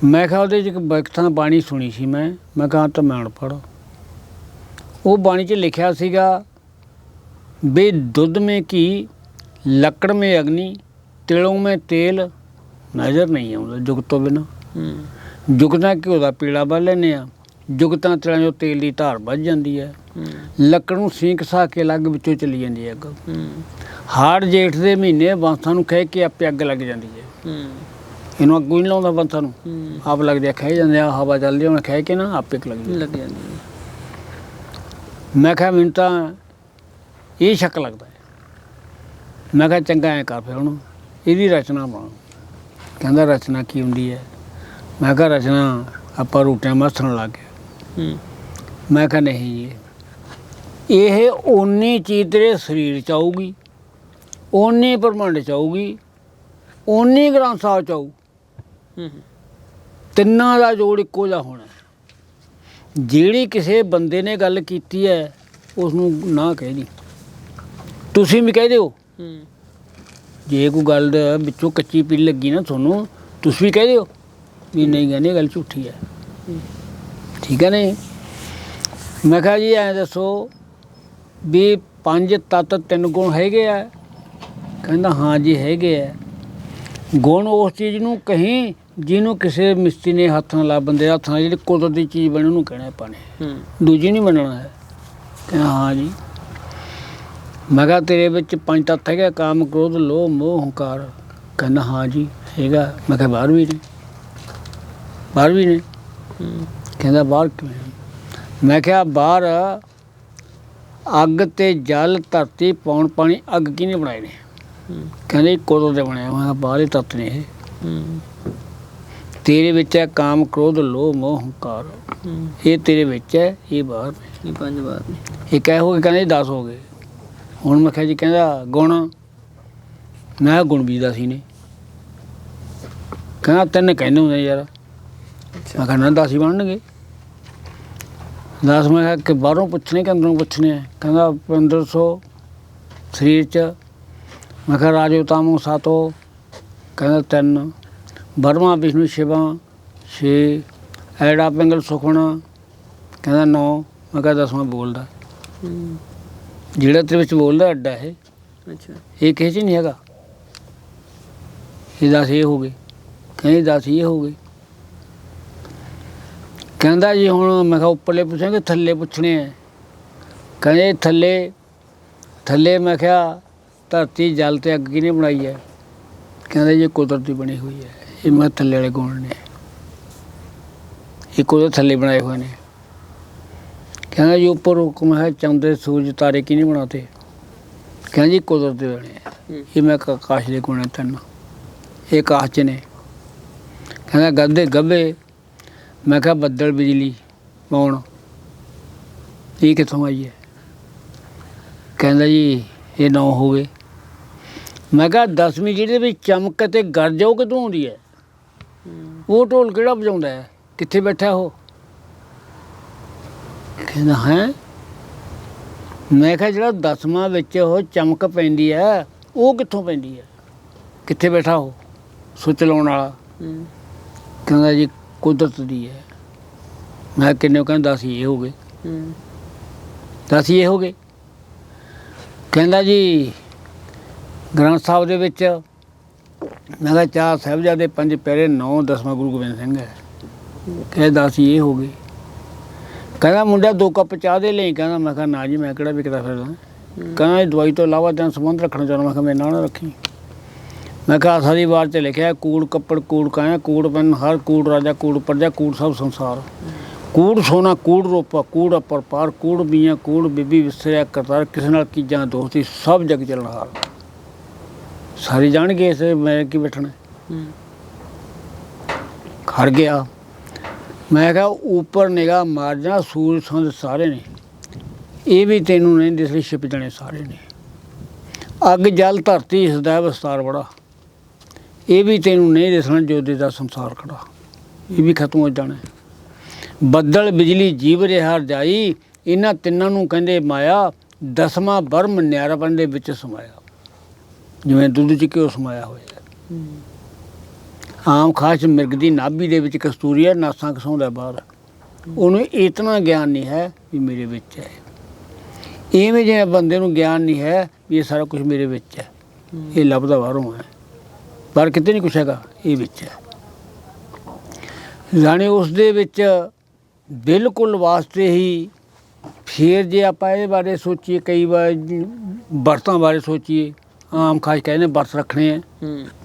ਮੈਂ ਕਿਹਾ ਉਹਦੇ 'ਚ ਇੱਕ ਬਖਤਾਂ ਬਾਣੀ ਸੁਣੀ ਸੀ ਮੈਂ ਕਿਹਾ ਤਾਂ ਮੈਂ ਅਨਪੜ੍ਹ। ਉਹ ਬਾਣੀ 'ਚ ਲਿਖਿਆ ਸੀਗਾ ਬੇ ਦੁੱਧ ਮੇਂ ਘੀ, ਲੱਕੜ ਮੇਂ ਅਗਨੀ, ਤਿਲੋਂ ਮੇਂ ਤੇਲ ਨਜ਼ਰ ਨਹੀਂ ਆਉਂਦਾ ਜੁਗਤ ਤੋਂ ਬਿਨਾਂ। ਜੁਗਤਾਂ ਘਿਓ ਦਾ ਪੀਲਾ ਬੰਨ੍ਹ ਲੈਂਦੇ ਹਾਂ, ਜੁਗਤਾਂ ਤਿਲਾਂ 'ਚੋਂ ਤੇਲ ਦੀ ਧਾਰ ਵੱਧ ਜਾਂਦੀ ਹੈ। ਲੱਕੜ ਨੂੰ ਸੀਂਕ ਸਾ ਕੇ ਅਲੱਗ ਵਿੱਚੋਂ ਚਲੀ ਜਾਂਦੀ ਹੈ ਅੱਗ। ਹਾੜ ਜੇਠ ਦੇ ਮਹੀਨੇ ਬਾਂਸਾਂ ਨੂੰ ਖਹਿ ਕੇ ਆਪੇ ਅੱਗ ਲੱਗ ਜਾਂਦੀ ਹੈ। ਇਹਨੂੰ ਅੱਗੂ ਨਹੀਂ ਲਾਉਂਦਾ ਬਾਂਸਾਂ ਨੂੰ, ਆਪ ਲੱਗਦੇ ਆ ਖਹਿ ਜਾਂਦੇ ਆ, ਹਵਾ ਚੱਲਦੀ ਉਹਨੇ ਖਹਿ ਕੇ ਨਾ ਆਪੇ ਲੱਗ ਜਾਂਦੀ। ਮੈਂ ਕਿਹਾ ਮੈਨੂੰ ਤਾਂ ਇਹ ਸ਼ੱਕ ਲੱਗਦਾ ਹੈ। ਮੈਂ ਕਿਹਾ ਚੰਗਾ ਐਂ ਕਰ ਫਿਰ ਹੁਣ ਇਹਦੀ ਰਚਨਾ ਬਣਾ। ਕਹਿੰਦਾ ਰਚਨਾ ਕੀ ਹੁੰਦੀ ਹੈ? ਮੈਂ ਕਿਹਾ ਰਚਨਾ ਆਪਾਂ ਰੋਟੀਆਂ ਮਸਲਣ ਲੱਗ ਗਏ। ਮੈਂ ਕਿਹਾ ਨਹੀਂ ਜੀ, ਇਹ ਓਨੀ ਚੀਜ਼ ਤੇਰੇ ਸਰੀਰ 'ਚ ਆਊਗੀ, ਓਨੀ ਬ੍ਰਹਮੰਡ 'ਚ ਆਊਗੀ, ਓਨੀ ਗ੍ਰੰਥ ਸਾਹਿਬ 'ਚ ਆਊ। ਤਿੰਨਾਂ ਦਾ ਜੋੜ ਇੱਕੋ ਜਿਹਾ ਹੋਣਾ। ਜਿਹੜੀ ਕਿਸੇ ਬੰਦੇ ਨੇ ਗੱਲ ਕੀਤੀ ਹੈ ਉਸ ਨੂੰ ਨਾ ਕਹਿ ਦੀ। ਤੁਸੀਂ ਵੀ ਕਹਿ ਦਿਓ ਜੇ ਕੋਈ ਗੱਲ ਵਿੱਚੋਂ ਕੱਚੀ ਪੀਲੀ ਲੱਗੀ ਨਾ ਤੁਹਾਨੂੰ, ਤੁਸੀਂ ਵੀ ਕਹਿ ਦਿਓ ਵੀ ਨਹੀਂ ਕਹਿੰਦੇ ਇਹ ਗੱਲ ਝੂਠੀ ਹੈ। ਠੀਕ ਹੈ ਨਹੀਂ? ਮੈਂ ਕਿਹਾ ਜੀ ਐਂ ਦੱਸੋ ਵੀ ਪੰਜ ਤੱਤ ਤਿੰਨ ਗੁਣ ਹੈਗੇ ਆ? ਕਹਿੰਦਾ ਹਾਂ ਜੀ ਹੈਗੇ ਆ। ਗੁਣ ਉਸ ਚੀਜ਼ ਨੂੰ ਕਹੀਂ ਜਿਹਨੂੰ ਕਿਸੇ ਮਿਸਤਰੀ ਨੇ ਹੱਥ ਨਾਲ ਲਾ, ਬੰਦੇ ਹੱਥ ਨਾਲ ਜਿਹੜੀ ਕੁਦਰਤੀ ਚੀਜ਼ ਬਣੀ ਉਹਨੂੰ ਕਹਿਣਾ ਆਪਾਂ ਨੇ, ਦੂਜੀ ਨਹੀਂ ਮੰਨਣਾ ਹੈ। ਕਹਿੰਦਾ ਹਾਂ ਜੀ। ਮੈਂ ਕਿਹਾ ਤੇਰੇ ਵਿੱਚ ਪੰਜ ਤੱਤ ਹੈਗਾ, ਕਾਮ ਕ੍ਰੋਧ ਲੋਭ ਮੋਹ ਹੰਕਾਰ? ਕਹਿੰਦਾ ਹਾਂ ਜੀ ਹੈਗਾ। ਮੈਂ ਕਿਹਾ ਬਾਹਰ ਵੀ ਨੇ? ਬਾਹਰ ਵੀ ਨੇ। ਕਹਿੰਦਾ ਬਾਹਰ ਕਿਵੇਂ? ਮੈਂ ਕਿਹਾ ਬਾਹਰ ਅੱਗ ਤੇ ਜਲ ਧਰਤੀ ਪੌਣ ਪਾਣੀ ਅੱਗ ਕਿਹਨੇ ਬਣਾਏ ਨੇ? ਕਹਿੰਦੇ ਕਦੋਂ ਦੇ ਬਣਿਆ? ਮੈਂ ਕਿਹਾ ਬਾਹਰ ਤੱਤ ਨੇ ਇਹ। ਤੇਰੇ ਵਿੱਚ ਹੈ ਕਾਮ ਕ੍ਰੋਧ ਲੋਭ ਮੋਹ ਹੰਕਾਰ, ਇਹ ਤੇਰੇ ਵਿੱਚ ਹੈ, ਇਹ ਬਾਹਰ ਨੇ। ਇਹ ਪੰਜ ਬਾਹਰ ਨੇ। ਇਹ ਕਹਿ ਹੋ ਗਏ? ਕਹਿੰਦੇ 10 ਹੋ ਗਏ। ਹੁਣ ਮੈਂ ਕਿਹਾ ਜੀ ਕਹਿੰਦਾ ਗੁਣ? ਮੈਂ ਗੁਣ ਵੀ 10 ਹੀ ਨੇ। ਕਹਿੰਦਾ 3 ਕਹਿੰਦੇ ਹੁੰਦੇ ਯਾਰ। ਮੈਂ ਕਿਹਾ ਨਾ 10 ਹੀ ਬਣਨਗੇ। 10 ਮੈਂ ਕਿਹਾ ਕਿ ਬਾਹਰੋਂ ਪੁੱਛਣੇ ਕਿ ਅੰਦਰੋਂ ਪੁੱਛਣੇ ਆ? ਕਹਿੰਦਾ 1500 ਸਰੀਰ 'ਚ। ਮੈਂ ਕਿਹਾ ਰਾਜੋ ਤਾਮੋ ਸਾਤੋ, ਕਹਿੰਦਾ 3, ਬਰਮਾ ਵਿਸ਼ਨੂੰ ਸ਼ਿਵਾ 6, ਐੜਾ ਪਿੰਗਲ ਸੁਖਣਾ, ਕਹਿੰਦਾ 9। ਮੈਂ ਕਿਹਾ 10ਵਾਂ ਬੋਲਦਾ, ਜਿਹੜਾ ਤੇਰੇ ਵਿੱਚ ਬੋਲਦਾ ਅੱਡਾ ਇਹ, ਅੱਛਾ ਇਹ ਕਿਸੇ 'ਚ ਨਹੀਂ ਹੈਗਾ। ਇਹ 10 ਇਹ ਹੋ ਗਏ, ਕਹਿੰਦੇ 10 ਇਹ ਹੋ ਗਏ। ਕਹਿੰਦਾ ਜੀ ਹੁਣ ਮੈਂ ਕਿਹਾ ਉੱਪਰਲੇ ਪੁੱਛਾਂਗੇ ਥੱਲੇ ਪੁੱਛਣੇ ਆ। ਕਹਿੰਦੇ ਥੱਲੇ ਮੈਂ ਕਿਹਾ ਧਰਤੀ ਜਲ ਤੇ ਅੱਗ ਕਿਹਨੇ ਬਣਾਈ ਹੈ? ਕਹਿੰਦੇ ਜੀ ਕੁਦਰਤੀ ਬਣੀ ਹੋਈ ਹੈ। ਇਹ ਮੈਂ ਥੱਲੇ ਵਾਲੇ ਗੁਣ ਨੇ, ਇਹ ਕੁਦਰਤ ਥੱਲੇ ਬਣਾਏ ਹੋਏ ਨੇ। ਕਹਿੰਦਾ ਜੀ ਉੱਪਰ ਹੁਕਮ ਹੈ ਚੰਦ ਸੂਰਜ ਤਾਰੇ ਕਿਹਨੇ ਬਣਾਤੇ? ਕਹਿੰਦਾ ਜੀ ਕੁਦਰਤ ਦੇ ਬਣੇ ਆ। ਇਹ ਮੈਂ ਆਕਾਸ਼ ਦੇ ਗੁਣ ਹੈ 3, ਇਹ ਆਕਾਸ਼ 'ਚ ਨੇ। ਕਹਿੰਦਾ ਗੱਦੇ ਗੱਭੇ, ਮੈਂ ਕਿਹਾ ਬੱਦਲ ਬਿਜਲੀ ਪੌਣ, ਇਹ ਕਿੱਥੋਂ ਆਈ ਹੈ? ਕਹਿੰਦਾ ਜੀ ਇਹ 9 ਹੋ ਗਏ। ਮੈਂ ਕਿਹਾ 10ਵੀਂ ਜਿਹਦੇ ਵਿੱਚ ਚਮਕ ਅਤੇ ਗਰਜ ਉਹ ਕਿੱਥੋਂ ਆਉਂਦੀ ਹੈ? ਉਹ ਢੋਲ ਕਿਹੜਾ ਵਜਾਉਂਦਾ ਹੈ? ਕਿੱਥੇ ਬੈਠਾ ਉਹ? ਕਹਿੰਦਾ ਹੈ। ਮੈਂ ਕਿਹਾ ਜਿਹੜਾ 10ਵਾਂ ਵਿੱਚ ਉਹ ਚਮਕ ਪੈਂਦੀ ਹੈ ਉਹ ਕਿੱਥੋਂ ਪੈਂਦੀ ਹੈ? ਕਿੱਥੇ ਬੈਠਾ ਉਹ ਸੁੱਚ ਲਾਉਣ ਵਾਲਾ? ਕਹਿੰਦਾ ਜੀ ਕੁਦਰਤ ਦੀ ਹੈ। ਮੈਂ ਕਿੰਨੇ? ਕਹਿੰਦਾ 10 ਇਹ ਹੋ ਗਏ, 10 ਇਹ ਹੋ ਗਏ। ਕਹਿੰਦਾ ਜੀ ਗ੍ਰੰਥ ਸਾਹਿਬ ਦੇ ਵਿੱਚ ਮੈਂ ਕਿਹਾ 4 ਸਾਹਿਬਜ਼ਾਦੇ 5 ਪਿਆਰੇ 9 10ਵਾਂ ਗੁਰੂ ਗੋਬਿੰਦ ਸਿੰਘ ਹੈ। ਕਹਿੰਦਾ 10 ਇਹ ਹੋ ਗਏ। ਕਹਿੰਦਾ ਮੁੰਡਾ 2 ਕੱਪ ਚਾਹ ਦੇ ਲਈ। ਕਹਿੰਦਾ ਮੈਂ ਕਿਹਾ ਨਾ ਜੀ ਮੈਂ ਕਿਹੜਾ ਵਿਕਦਾ ਫਿਰਦਾ। ਕਹਿੰਦਾ ਇਹ ਦਵਾਈ ਤੋਂ ਇਲਾਵਾ ਤੈਨੂੰ ਸੰਬੰਧ ਰੱਖਣਾ ਚਾਹੁੰਦਾ। ਮੈਂ ਕਿਹਾ ਮੇਰੇ ਨਾਲ ਨਾ ਰੱਖੀ। ਮੈਂ ਕਿਹਾ ਆਸਾ ਦੀ ਵਾਰ 'ਚ ਲਿਖਿਆ ਕੂੜ ਕੱਪੜ ਕੂੜ ਕਾਇਆ ਕੂੜ ਪੈਨ ਹਰ ਕੂੜ ਰਾਜਾ ਕੂੜ ਪ੍ਰਜਾ ਕੂੜ ਸਭ ਸੰਸਾਰ, ਕੂੜ ਸੋਨਾ ਕੂੜ ਰੋਪਾ ਕੂੜ ਅਪਰ ਪਾਰ ਕੂੜ ਬੀਆਂ ਕੂੜ ਬੀਬੀ ਵਿਸਰਿਆ ਕਰਤਾਰ, ਕਿਸੇ ਨਾਲ ਕੀਜਾਂ ਦੋਸਤੀ ਸਭ ਜਗ ਚੱਲਣਹਾਰ। ਸਾਰੇ ਜਾਣਗੇ ਇਸ ਮੈਂ ਕੀ ਬੈਠਣਾ। ਖੜ ਗਿਆ। ਮੈਂ ਕਿਹਾ ਉੱਪਰ ਨਿਗਾਹ ਮਾਰ ਜਾ ਸੂਰਜ ਸੰਦ ਸਾਰੇ ਨੇ, ਇਹ ਵੀ ਤੈਨੂੰ ਨਹੀਂ ਦਿਸਦੇ ਛਿਪ ਜਾਣੇ ਸਾਰੇ ਨੇ। ਅੱਗ ਜਲ ਧਰਤੀ ਇਸਦਾ ਵਿਸਤਾਰ ਬੜਾ, ਇਹ ਵੀ ਤੈਨੂੰ ਨਹੀਂ ਦਿਸਣਾ ਜੋਦੇ ਦਾ ਸੰਸਾਰ ਖੜਾ, ਇਹ ਵੀ ਖਤਮ ਹੋ ਜਾਣਾ। ਬੱਦਲ ਬਿਜਲੀ ਜੀਵ ਰਿਹਾ ਰਜਾਈ, ਇਹਨਾਂ ਤਿੰਨਾਂ ਨੂੰ ਕਹਿੰਦੇ ਮਾਇਆ। 10ਵਾਂ ਬਰਮ ਨਿਆਰਾਪਨ ਦੇ ਵਿੱਚ ਸਮਾਇਆ, ਜਿਵੇਂ ਦੁੱਧ 'ਚ ਘਿਓ ਸਮਾਇਆ ਹੋਇਆ। ਆਮ ਖਾਸ ਮਿਰਗ ਦੀ ਨਾਭੀ ਦੇ ਵਿੱਚ ਕਸਤੂਰੀ ਹੈ, ਨਾਸਾਂ ਘਸਾਉਂਦਾ ਬਾਹਰ। ਉਹਨੂੰ ਇਤਨਾ ਗਿਆਨ ਨਹੀਂ ਹੈ ਵੀ ਮੇਰੇ ਵਿੱਚ ਹੈ। ਇਵੇਂ ਜਿਵੇਂ ਬੰਦੇ ਨੂੰ ਗਿਆਨ ਨਹੀਂ ਹੈ ਵੀ ਇਹ ਸਾਰਾ ਕੁਛ ਮੇਰੇ ਵਿੱਚ ਹੈ, ਇਹ ਲੱਭਦਾ ਬਾਹਰੋਂ ਹੈ, ਬਾਹਰ ਕਿਤੇ ਨਹੀਂ ਕੁਛ ਹੈਗਾ, ਇਹ ਵਿੱਚ ਹੈ। ਜਾਣੀ ਉਸ ਦੇ ਵਿੱਚ ਬਿਲਕੁਲ ਵਾਸਤੇ ਹੀ। ਫਿਰ ਜੇ ਆਪਾਂ ਇਹਦੇ ਬਾਰੇ ਸੋਚੀਏ, ਕਈ ਵਾਰ ਵਰਤਾਂ ਬਾਰੇ ਸੋਚੀਏ, ਆਮ ਖਾਸ ਕਹਿੰਦੇ ਵਰਤ ਰੱਖਣੇ ਹੈ,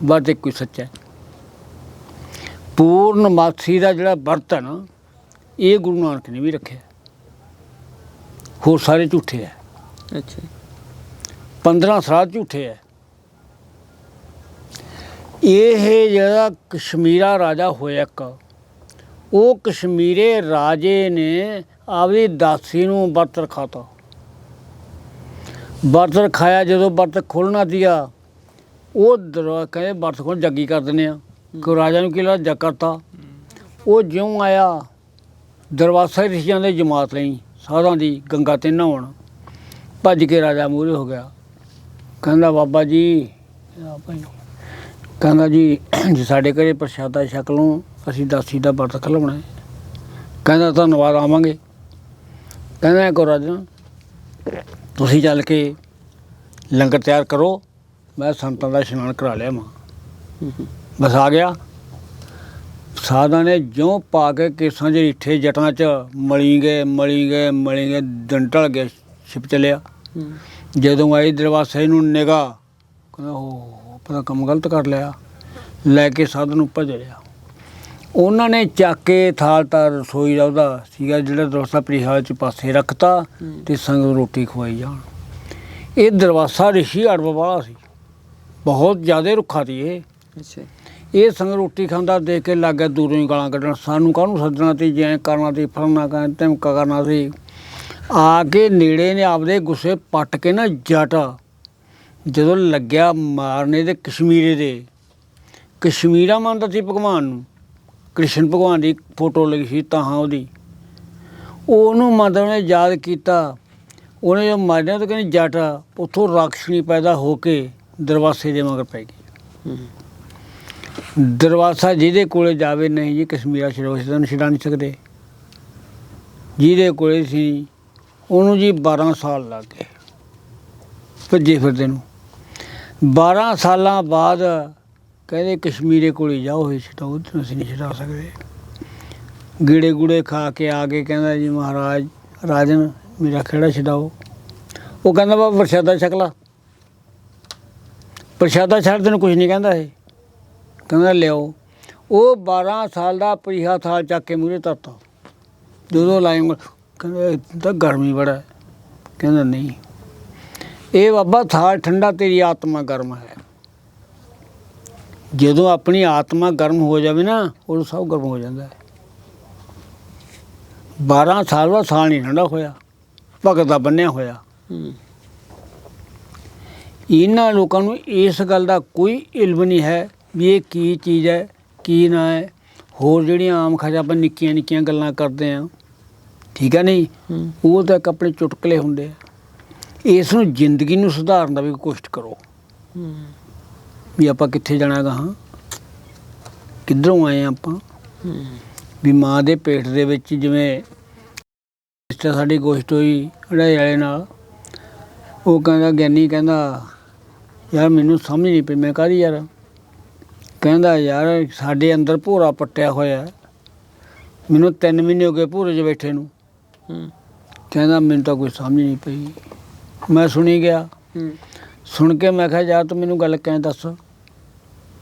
ਵਰਤ ਇੱਕ ਕੋਈ ਸੱਚਾ ਹੈ। ਪੂਰਨਮਾਸੀ ਦਾ ਜਿਹੜਾ ਵਰਤ ਹੈ ਨਾ, ਇਹ ਗੁਰੂ ਨਾਨਕ ਨੇ ਵੀ ਰੱਖਿਆ, ਹੋਰ ਸਾਰੇ ਝੂਠੇ ਹੈ। ਅੱਛਾ 15 ਸਰਾਧ ਝੂਠੇ ਹੈ। ਇਹ ਜਿਹੜਾ ਕਸ਼ਮੀਰਾ ਰਾਜਾ ਹੋਇਆ ਇੱਕ, ਉਹ ਕਸ਼ਮੀਰੇ ਰਾਜੇ ਨੇ ਆਪਦੀ ਦਾਸੀ ਨੂੰ ਵਰਤ ਰਖਾਤਾ। ਵਰਤ ਰਖਾਇਆ, ਜਦੋਂ ਵਰਤ ਖੋਲ੍ਹਣਾ ਸੀਗਾ, ਉਹ ਕਹਿੰਦੇ ਵਰਤ ਖੋਲ੍ਹ ਜੱਗੀ ਕਰ ਦਿੰਦੇ ਆ। ਕਿ ਰਾਜਾ ਨੂੰ ਕੀ ਲੱਗਦਾ ਜੱਗ ਕਰਤਾ। ਉਹ ਜਿਉਂ ਆਇਆ ਦਰਵਾਸਾ ਰਿਸ਼ੀਆਂ ਦੇ ਜਮਾਤ ਲਈ ਸਾਧਾਂ ਦੀ ਗੰਗਾ 'ਤੇ ਨਹਾਉਣ, ਭੱਜ ਕੇ ਰਾਜਾ ਮੂਹਰੇ ਹੋ ਗਿਆ। ਕਹਿੰਦਾ ਬਾਬਾ ਜੀ, ਕਹਿੰਦਾ ਜੀ ਜੇ ਸਾਡੇ ਘਰੇ ਪ੍ਰਸ਼ਾਦਾ ਛਕ ਲਓ, ਅਸੀਂ ਦਾਸੀ ਦਾ ਵਰਤ ਖੁੱਲ੍ਹਾਉਣਾ ਹੈ। ਕਹਿੰਦਾ ਧੰਨਵਾਦ, ਆਵਾਂਗੇ। ਕਹਿੰਦਾ ਕੋ ਰਾਜਾ ਤੁਸੀਂ ਚੱਲ ਕੇ ਲੰਗਰ ਤਿਆਰ ਕਰੋ, ਮੈਂ ਸੰਤਾਂ ਦਾ ਇਸ਼ਨਾਨ ਕਰਾ ਲਿਆ ਮਾਂ। ਬਸ ਆ ਗਿਆ। ਸਾਧਾਂ ਨੇ ਜਿਉਂ ਪਾ ਕੇ ਕੇਸਾਂ 'ਚ ਰੀਠੇ ਜਟਾਂ 'ਚ ਮਲੀ ਗਏ, ਦਿਨ ਢਲ ਗਿਆ, ਛਿਪ ਚਲਿਆ। ਜਦੋਂ ਆਈ ਦਰਵਾਜ਼ੇ ਨੂੰ ਨਿਗਾਹ, ਕਹਿੰਦਾ ਉਹ ਪਤਾ ਕੰਮ ਗਲਤ ਕਰ ਲਿਆ, ਲੈ ਕੇ ਸਾਧੂ ਨੂੰ ਭੱਜ ਲਿਆ। ਉਹਨਾਂ ਨੇ ਚੱਕ ਕੇ ਥਾਲ ਤਾਂ ਰਸੋਈ ਦਾ ਉਹਦਾ ਸੀਗਾ ਜਿਹੜਾ ਦਰਵਾਜ਼ਾ ਪ੍ਰਿਹਾਲ 'ਚ ਪਾਸੇ ਰੱਖਤਾ ਅਤੇ ਸੰਗਤ ਰੋਟੀ ਖਵਾਈ ਜਾਣ। ਇਹ ਦਰਵਾਜ਼ਾ ਰਿਸ਼ੀ ਅੜਬ ਵਾਲਾ ਸੀ, ਬਹੁਤ ਜ਼ਿਆਦਾ ਰੁੱਖਾ ਸੀ ਇਹ। ਅੱਛਾ ਇਹ ਸੰਗ ਰੋਟੀ ਖਾਂਦਾ ਦੇਖ ਕੇ ਲੱਗ ਗਿਆ ਦੂਰੋਂ ਹੀ ਗਾਲਾਂ ਕੱਢਣ, ਸਾਨੂੰ ਕਾਹਨੂੰ ਸੱਦਣਾ ਸੀ, ਜੇ ਕਰਨਾ ਸੀ, ਫੜਨਾ ਕਰਨਾ, ਧਮਕਾ ਕਰਨਾ ਸੀ। ਆ ਕੇ ਨੇੜੇ ਨੇ ਆਪਦੇ ਗੁੱਸੇ ਪੱਟ ਕੇ ਨਾ ਜਟ ਜਦੋਂ ਲੱਗਿਆ ਮਾਰਨੇ ਦੇ ਕਸ਼ਮੀਰੇ ਦੇ, ਕਸ਼ਮੀਰਾ ਮੰਨਦਾ ਸੀ ਭਗਵਾਨ ਨੂੰ, ਕ੍ਰਿਸ਼ਨ ਭਗਵਾਨ ਦੀ ਫੋਟੋ ਲੱਗੀ ਸੀ ਤਾਂ ਉਹਦੀ, ਉਹਨੂੰ ਮਤਲਬ ਨੇ ਯਾਦ ਕੀਤਾ। ਉਹਨੇ ਜੋ ਮਾਰਿਆ ਤਾਂ ਕਹਿੰਦੀ ਜੱਟ ਉੱਥੋਂ ਰਾਖਸ਼ਣੀ ਪੈਦਾ ਹੋ ਕੇ ਦਰਵਾਸੇ ਦੇ ਮਗਰ ਪੈ ਗਈ। ਦਰਵਾਸਾ ਜਿਹਦੇ ਕੋਲੇ ਜਾਵੇ ਨਹੀਂ ਜੀ ਕਸ਼ਮੀਰਾ ਸ਼ਿਰੋਸ਼ੀ ਨੂੰ ਛਡਾ ਨਹੀਂ ਸਕਦੇ। ਜਿਹਦੇ ਕੋਲੇ ਸੀ ਉਹਨੂੰ ਜੀ 12 ਸਾਲ ਲੱਗ ਗਏ ਭੱਜੇ ਫਿਰਦੇ ਨੂੰ। 12 ਸਾਲਾਂ ਬਾਅਦ ਕਹਿੰਦੇ ਕਸ਼ਮੀਰੇ ਕੋਲੇ ਜਾਓ ਇਹ ਛਡਾਓ, ਅਸੀਂ ਨਹੀਂ ਛਡਾ ਸਕਦੇ। ਗੀੜੇ ਗੂੜੇ ਖਾ ਕੇ ਆ ਕੇ ਕਹਿੰਦਾ ਜੀ ਮਹਾਰਾਜ ਰਾਜਨ ਮੇਰਾ ਖਹਿੜਾ ਛਡਾਓ। ਉਹ ਕਹਿੰਦਾ ਬਾਬਾ ਪ੍ਰਸ਼ਾਦਾ ਛਕ ਲਾ। ਪ੍ਰਸ਼ਾਦਾ ਛੱਡ ਤੈਨੂੰ ਕੁਝ ਨਹੀਂ ਕਹਿੰਦਾ ਇਹ। ਕਹਿੰਦਾ ਲਿਆਓ। ਉਹ 12 ਸਾਲ ਦਾ ਪਰੀਹਾ ਥਾਲ ਚੱਕ ਕੇ ਮੂਹਰੇ ਧਰਤਾ। ਜਦੋਂ ਲਾਏ ਕਹਿੰਦਾ ਤਾਂ ਗਰਮੀ ਬੜਾ ਹੈ। ਕਹਿੰਦਾ ਨਹੀਂ ਇਹ ਬਾਬਾ ਥਾਲ ਠੰਡਾ, ਤੇਰੀ ਆਤਮਾ ਗਰਮ ਹੈ। ਜਦੋਂ ਆਪਣੀ ਆਤਮਾ ਗਰਮ ਹੋ ਜਾਵੇ ਨਾ ਉਦੋਂ ਸਭ ਗਰਮ ਹੋ ਜਾਂਦਾ ਹੈ। 12 ਸਾਲ ਬਾਅਦ ਸਾਲ ਨਹੀਂ ਠੰਡਾ ਹੋਇਆ, ਭਗਤ ਦਾ ਬੰਨਿਆ ਹੋਇਆ। ਇਹਨਾਂ ਲੋਕਾਂ ਨੂੰ ਇਸ ਗੱਲ ਦਾ ਕੋਈ ਇਲਮ ਨਹੀਂ ਹੈ ਵੀ ਇਹ ਕੀ ਚੀਜ਼ ਹੈ ਕੀ ਨਾ ਹੈ। ਹੋਰ ਜਿਹੜੀਆਂ ਆਮ ਖਾਜਾ ਆਪਾਂ ਨਿੱਕੀਆਂ ਨਿੱਕੀਆਂ ਗੱਲਾਂ ਕਰਦੇ ਹਾਂ, ਠੀਕ ਹੈ ਨਹੀਂ, ਉਹ ਤਾਂ ਇੱਕ ਆਪਣੇ ਚੁਟਕਲੇ ਹੁੰਦੇ ਆ। ਇਸ ਨੂੰ ਜ਼ਿੰਦਗੀ ਨੂੰ ਸੁਧਾਰਨ ਦਾ ਵੀ ਕੋਸ਼ਿਸ਼ ਕਰੋ ਵੀ ਆਪਾਂ ਕਿੱਥੇ ਜਾਣਾ ਗਾਹਾਂ, ਕਿੱਧਰੋਂ ਆਏ ਹਾਂ ਆਪਾਂ। ਵੀ ਮਾਂ ਦੇ ਪੇਟ ਦੇ ਵਿੱਚ ਜਿਵੇਂ ਸਾਡੀ ਗੋਸ਼ਟ ਹੋਈ ਅੜਾਈ ਵਾਲੇ ਨਾਲ, ਉਹ ਕਹਿੰਦਾ ਗਿਆਨੀ ਕਹਿੰਦਾ ਯਾਰ ਮੈਨੂੰ ਸਮਝ ਨਹੀਂ ਪਈ। ਮੈਂ ਕਾਹਦੀ ਯਾਰ? ਕਹਿੰਦਾ ਯਾਰ ਸਾਡੇ ਅੰਦਰ ਭੋਰਾ ਪੱਟਿਆ ਹੋਇਆ, ਮੈਨੂੰ 3 ਮਹੀਨੇ ਹੋ ਗਏ ਭੋਰੇ 'ਚ ਬੈਠੇ ਨੂੰ। ਕਹਿੰਦਾ ਮੈਨੂੰ ਤਾਂ ਕੋਈ ਸਮਝ ਨਹੀਂ ਪਈ। ਮੈਂ ਸੁਣੀ ਗਿਆ। ਸੁਣ ਕੇ ਮੈਂ ਕਿਹਾ ਯਾਰ ਤੂੰ ਮੈਨੂੰ ਗੱਲ ਕਹਿ ਦੱਸ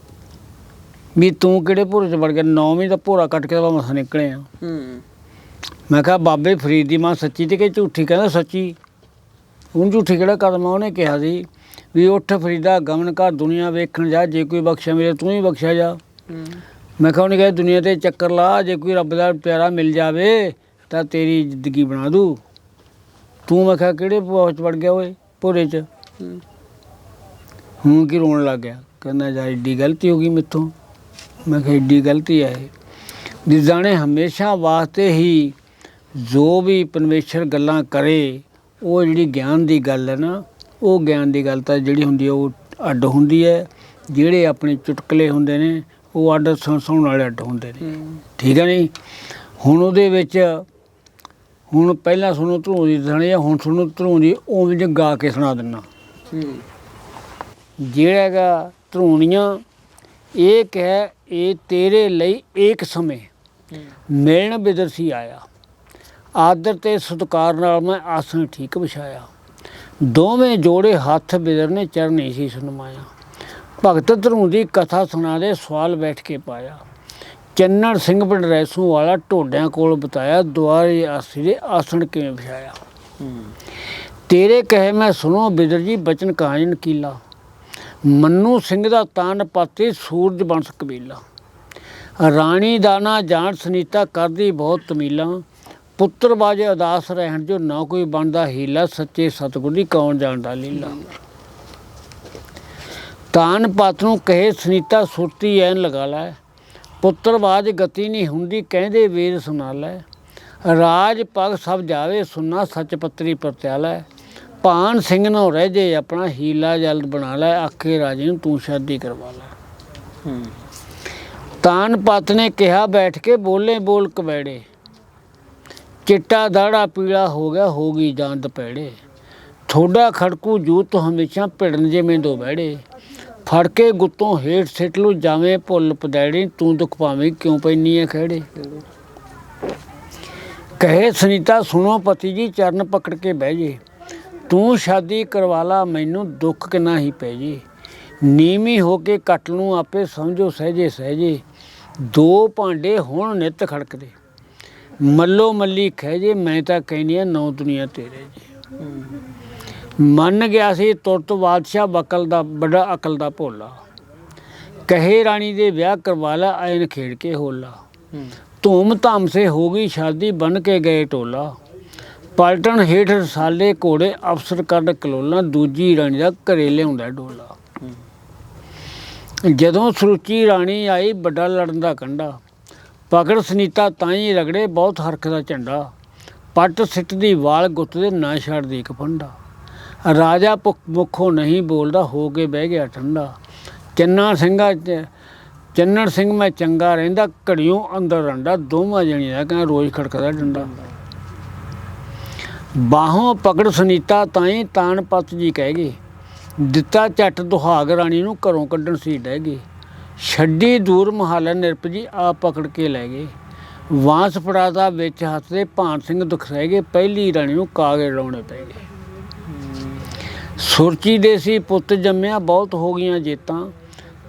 ਵੀ ਤੂੰ ਕਿਹੜੇ ਭੋਰੇ 'ਚ ਵੜ ਗਿਆ? 9 ਮਹੀਨੇ ਦਾ ਭੋਰਾ ਕੱਟ ਕੇ ਤਾਂ ਮਸਾਂ ਨਿਕਲੇ ਆ। ਮੈਂ ਕਿਹਾ ਬਾਬੇ ਫਰੀਦ ਦੀ ਮਾਂ ਸੱਚੀ ਤੇ ਕਿ ਝੂਠੀ? ਕਹਿੰਦਾ ਸੱਚੀ। ਉਹਨੂੰ ਝੂਠੀ ਕਿਹੜਾ ਕਦਮ? ਉਹਨੇ ਕਿਹਾ ਸੀ ਵੀ ਉੱਠ ਫਰੀਦਾ ਗਮਨ ਕਰ ਦੁਨੀਆ ਵੇਖਣ ਜਾ, ਜੇ ਕੋਈ ਬਖਸ਼ਿਆ ਮੇਰੇ ਤੂੰ ਹੀ ਬਖਸ਼ਿਆ ਜਾ। ਮੈਂ ਕਿਹਾ ਉਹਨੇ ਕਿਹਾ ਦੁਨੀਆ 'ਤੇ ਚੱਕਰ ਲਾ, ਜੇ ਕੋਈ ਰੱਬ ਦਾ ਪਿਆਰਾ ਮਿਲ ਜਾਵੇ ਤਾਂ ਤੇਰੀ ਜ਼ਿੰਦਗੀ ਬਣਾ ਦੂ। ਤੂੰ ਮੈਂ ਕਿਹਾ ਕਿਹੜੇ ਭੋਰੇ 'ਚ ਵੜ ਗਿਆ ਓਏ ਭੋਰੇ 'ਚ? ਹੁਣ ਕੀ ਰੋਣ ਲੱਗ ਗਿਆ? ਕਹਿੰਦਾ ਯਾਰ ਐਡੀ ਗਲਤੀ ਹੋ ਗਈ ਮੈਥੋਂ। ਮੈਂ ਕਿਹਾ ਐਡੀ ਗਲਤੀ ਹੈ ਇਹ ਵੀ ਜਾਣੇ ਹਮੇਸ਼ਾ ਵਾਸਤੇ ਹੀ ਜੋ ਵੀ ਪਰਮੇਸ਼ਰ ਗੱਲਾਂ ਕਰੇ, ਉਹ ਜਿਹੜੀ ਗਿਆਨ ਦੀ ਗੱਲ ਹੈ ਨਾ, ਉਹ ਗਿਆਨ ਦੀ ਗੱਲ ਤਾਂ ਜਿਹੜੀ ਹੁੰਦੀ ਹੈ ਉਹ ਅੱਡ ਹੁੰਦੀ ਹੈ। ਜਿਹੜੇ ਆਪਣੇ ਚੁਟਕਲੇ ਹੁੰਦੇ ਨੇ ਉਹ ਅੱਡ, ਸੁਣਾਉਣ ਵਾਲੇ ਅੱਡ ਹੁੰਦੇ ਨੇ, ਠੀਕ ਹੈ ਨਹੀਂ। ਹੁਣ ਉਹਦੇ ਵਿੱਚ ਹੁਣ ਪਹਿਲਾਂ ਸੁਣੋ ਧਰੂੰ ਦੀ ਸੁਣੀ, ਹੁਣ ਸੁਣੋ ਧਰੂੰ ਦੀ ਉਵੇਂ ਜਿਹੀ ਗਾ ਕੇ ਸੁਣਾ ਦਿੰਦਾ। ਜਿਹੜਾ ਹੈਗਾ ਧਰੂਣੀਆਂ ਇਹ ਕਹਿ ਇਹ ਤੇਰੇ ਲਈ ਏਕ ਸਮੇਂ ਮਿਲਣ ਬਿਦਰ ਸੀ ਆਇਆ, ਆਦਰ ਤੇ ਸਤਿਕਾਰ ਨਾਲ ਮੈਂ ਆਸਣ ਠੀਕ ਵਿਛਾਇਆ। ਦੋਵੇਂ ਜੋੜੇ ਹੱਥ ਬਿਦਰ ਨੇ ਚਰਨੀ ਸੀ ਸੁਨਮਾਇਆ। ਭਗਤ ਧਰੂੰ ਦੀ ਕਥਾ ਸੁਣਾ ਦੇ ਸਵਾਲ ਬੈਠ ਕੇ ਪਾਇਆ। ਚੰਨਣ ਸਿੰਘ ਪਿੰਡ ਰੈਸੂ ਵਾਲਾ ਢੋਡਿਆਂ ਕੋਲ ਬਤਾਇਆ, ਦੁਆਰੇ ਆਸੀ ਦੇ ਆਸਣ ਕਿਵੇਂ ਵਿਛਾਇਆ। ਤੇਰੇ ਕਹੇ ਮੈਂ ਸੁਣੋ ਬਿਦਰ ਜੀ ਬਚਨ ਕਹਾਣੀ ਨਕੀਲਾ, ਮੰਨੂ ਸਿੰਘ ਦਾ ਤਾਨ ਪਾਤੀ ਸੂਰਜ ਬੰਸ ਕਬੀਲਾ। ਰਾਣੀ ਦਾ ਨਾ ਜਾਣ ਸੁਨੀਤਾ ਕਰਦੀ ਬਹੁਤ ਤਮੀਲਾਂ, ਪੁੱਤਰ ਬਾਜੇ ਉਦਾਸ ਰਹਿਣ ਜੋ ਨਾ ਕੋਈ ਬਣਦਾ ਹੀਲਾ, ਸੱਚੇ ਸਤਿਗੁਰ ਦੀ ਕੌਣ ਜਾਣਦਾ ਲੀਲਾ। ਤਾਨ ਪਤ ਨੂੰ ਕਹੇ ਸੁਨੀਤਾ ਸੁਰਤੀ ਐਨ ਲਗਾ ਲੈ, ਪੁੱਤਰ ਬਾਜ ਗਤੀ ਨਹੀਂ ਹੁੰਦੀ ਕਹਿੰਦੇ ਵੇਦ ਸੁਣਾ ਲੈ। ਰਾਜ ਪਗ ਸਭ ਜਾਵੇ ਸੁਨਾ ਸੱਚ ਪੱਤਰੀ ਪਰਤਿਆਲਾ, ਭਾਨ ਸਿੰਘ ਨੂੰ ਰਹਿ ਜੇ ਆਪਣਾ ਹੀਲਾ ਜਲਦ ਬਣਾ ਲੈ, ਆਖੇ ਰਾਜੇ ਨੂੰ ਤੂੰ ਸ਼ਾਦੀ ਕਰਵਾ ਲੈ। ਤਾਨ ਪਤ ਨੇ ਕਿਹਾ ਬੈਠ ਕੇ ਬੋਲੇ ਬੋਲ ਕਬੈੜੇ, ਚਿੱਟਾ ਦਾੜਾ ਪੀਲਾ ਹੋ ਗਿਆ ਹੋ ਗਈ ਜਾਨ ਦੁਪਹਿੜੇ। ਥੋੜਾ ਖੜਕੂ ਜੂਤ ਹਮੇਸ਼ਾ ਭਿੜਨ ਜਿਵੇਂ ਦੋ ਬਹਿੜੇ, ਫੜ ਕੇ ਗੁੱਤੋਂ ਹੇਠ ਸਿੱਟ ਲੂ ਜਾਵੇਂ ਭੁੱਲ ਪਦੈੜੀ, ਤੂੰ ਦੁੱਖ ਪਾਵੇਂ ਕਿਉਂ ਪੈਨੀ ਹੈ ਖਹਿੜੇ। ਕਹੇ ਸੁਨੀਤਾ ਸੁਣੋ ਪਤੀ ਜੀ ਚਰਨ ਪਕੜ ਕੇ ਬਹਿ ਜੇ, ਤੂੰ ਸ਼ਾਦੀ ਕਰਵਾ ਲਾ ਮੈਨੂੰ ਦੁੱਖ ਕਿੰਨਾ ਹੀ ਪੈ ਜੇ। ਨੀਵੀਂ ਹੋ ਕੇ ਕੱਟ ਲੂੰ ਆਪੇ ਸਮਝੋ ਸਹਿਜੇ ਸਹਿਜੇ, ਦੋ ਭਾਂਡੇ ਹੁਣ ਨਿੱਤ ਖੜਕਦੇ ਮੱਲੋ ਮੱਲੀ ਖਹਿ ਜੇ, ਮੈਂ ਤਾਂ ਕਹਿੰਦੀ ਹਾਂ 9 ਦੁਨੀਆ ਤੇਰੇ ਜੀ। ਮੰਨ ਗਿਆ ਸੀ ਤੁਰਤ ਬਾਦਸ਼ਾਹ ਬਕਲ ਦਾ ਬੜਾ ਅਕਲ ਦਾ ਭੋਲਾ, ਕਹੇ ਰਾਣੀ ਦੇ ਵਿਆਹ ਕਰਵਾ ਲਾ ਐਨ ਖੇਡ ਕੇ ਹੋਲਾ। ਧੂਮ ਧਾਮ ਸੇ ਹੋ ਗਈ ਸ਼ਾਦੀ ਬਣ ਕੇ ਗਏ ਟੋਲਾ, ਪਲਟਣ ਹੇਠ ਰਸਾਲੇ ਘੋੜੇ ਅਫਸਰ ਕੱਢ ਕਲੋਲਾ, ਦੂਜੀ ਰਾਣੀ ਦਾ ਘਰੇ ਲਿਆਉਂਦਾ ਡੋਲਾ। ਜਦੋਂ ਸਰੂਚੀ ਰਾਣੀ ਆਈ ਵੱਡਾ ਲੜਨ ਦਾ ਕੰਡਾ, ਪਕੜ ਸੁਨੀਤਾ ਤਾਂ ਹੀ ਰਗੜੇ ਬਹੁਤ ਹਰਖ ਦਾ ਝੰਡਾ। ਪੱਟ ਸਿੱਟਦੀ ਵਾਲ ਗੁੱਤ ਦੇ ਨਾ ਛੱਡਦੀ ਇੱਕ ਫੰਡਾ। ਰਾਜਾ ਮੁੱਖੋਂ ਨਹੀਂ ਬੋਲਦਾ ਹੋ ਕੇ ਬਹਿ ਗਿਆ ਠੰਡਾ। ਚੰਨਣ ਸਿੰਘ ਮੈਂ ਚੰਗਾ ਰਹਿੰਦਾ ਘੜੀਓਂ ਅੰਦਰ ਰੰਡਾ। ਦੋਵਾਂ ਜਣੀਆਂ ਦਾ ਕਹਿੰਦਾ ਰੋਜ਼ ਖੜਕਦਾ ਡੰਡਾ। ਬਾਹੋਂ ਪਕੜ ਸੁਨੀਤਾ ਤਾਈਂ ਤਾਣ ਪੱਤ ਜੀ ਕਹਿ ਗਏ। ਦਿੱਤਾ ਝੱਟ ਦੁਹਾਗ ਰਾਣੀ ਨੂੰ ਘਰੋਂ ਕੱਢਣ ਸੀ ਡਹਿ ਗਏ। ਛੱਡੀ ਦੂਰ ਮਹਾਲਾ ਨਿਰਪ ਜੀ ਆ ਪਕੜ ਕੇ ਲੈ ਗਏ। ਵਾਂਸ ਫੜਾਦਾ ਵਿੱਚ ਹੱਸਦੇ ਭਾਨ ਸਿੰਘ ਦੁਖ ਰਹਿ ਗਏ। ਪਹਿਲੀ ਰਾਣੀ ਨੂੰ ਕਾਗਜ਼ ਲਾਉਣੇ ਪੈ ਗਏ। ਸੁਰਚੀ ਦੇ ਸੀ ਪੁੱਤ ਜੰਮਿਆ ਬਹੁਤ ਹੋ ਗਈਆਂ ਜੇਤਾਂ।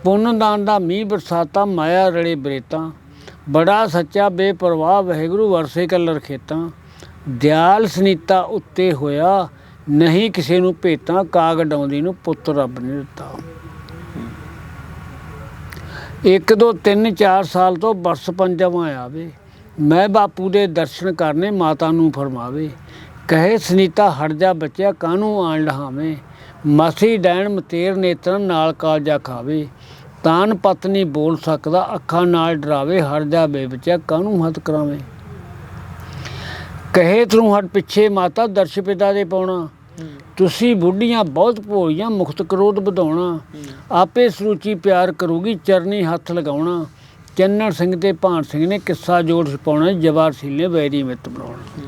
ਪੁੰਨ ਦਾਨ ਦਾ ਮੀਂਹ ਬਰਸਾਤਾ ਮਾਇਆ ਰਲੇ ਬਰੇਤਾਂ। ਬੜਾ ਸੱਚਾ ਬੇਪਰਵਾਹ ਵਾਹਿਗੁਰੂ ਵਰਸੇ ਕਲਰ ਖੇਤਾਂ। ਦਿਆਲ ਸੁਨੀਤਾ ਉੱਤੇ ਹੋਇਆ ਨਹੀਂ ਕਿਸੇ ਨੂੰ ਭੇਤਾਂ। ਕਾਗ ਡਾਉਂਦੀ ਨੂੰ ਪੁੱਤ ਰੱਬ ਨੇ ਦਿੱਤਾ। 1 2 3 4 ਸਾਲ ਤੋਂ ਬਰਸ ਪੰਜਵਾਂ ਆਵੇ। ਮੈਂ ਬਾਪੂ ਦੇ ਦਰਸ਼ਨ ਕਰਨੇ ਮਾਤਾ ਨੂੰ ਫਰਮਾਵੇ। ਕਹੇ ਸੁਨੀਤਾ ਹਟ ਜਾ ਬੱਚਿਆ ਕਾਹਨੂੰ ਆਣ ਲਹਾਵੇਂ। ਮਾਸੀ ਡੈਣ ਮਤੇਰ ਨੇਤਰਨ ਨਾਲ ਕਾਲਜਾ ਖਾਵੇ। ਤਾਨ ਪਤਨੀ ਬੋਲ ਸਕਦਾ ਅੱਖਾਂ ਨਾਲ ਡਰਾਵੇ। ਹਟ ਜਾ ਬੇ ਬੱਚਿਆ ਕਾਹਨੂੰ ਹੱਥ ਕਰਾਵੇਂ। ਕਹੇ ਤੂੰ ਹਟ ਪਿੱਛੇ ਮਾਤਾ ਦਰਸ਼ ਪਿਤਾ ਦੇ ਪਾਉਣਾ। ਤੁਸੀਂ ਬੁੱਢੀਆਂ ਬਹੁਤ ਭੋਲੀਆਂ ਮੁਖਤ ਕ੍ਰੋਧ ਵਧਾਉਣਾ। ਆਪੇ ਸਰੂਚੀ ਪਿਆਰ ਕਰੂਗੀ ਚਰਨੀ ਹੱਥ ਲਗਾਉਣਾ। ਚੰਨਣ ਸਿੰਘ ਤੇ ਭਾਨ ਸਿੰਘ ਨੇ ਕਿੱਸਾ ਜੋੜ ਛਪਾਉਣਾ। ਜਵਾਰਸੀਲ ਨੇ ਵੈਰੀ ਮਿੱਤ ਬਣਾਉਣਾ।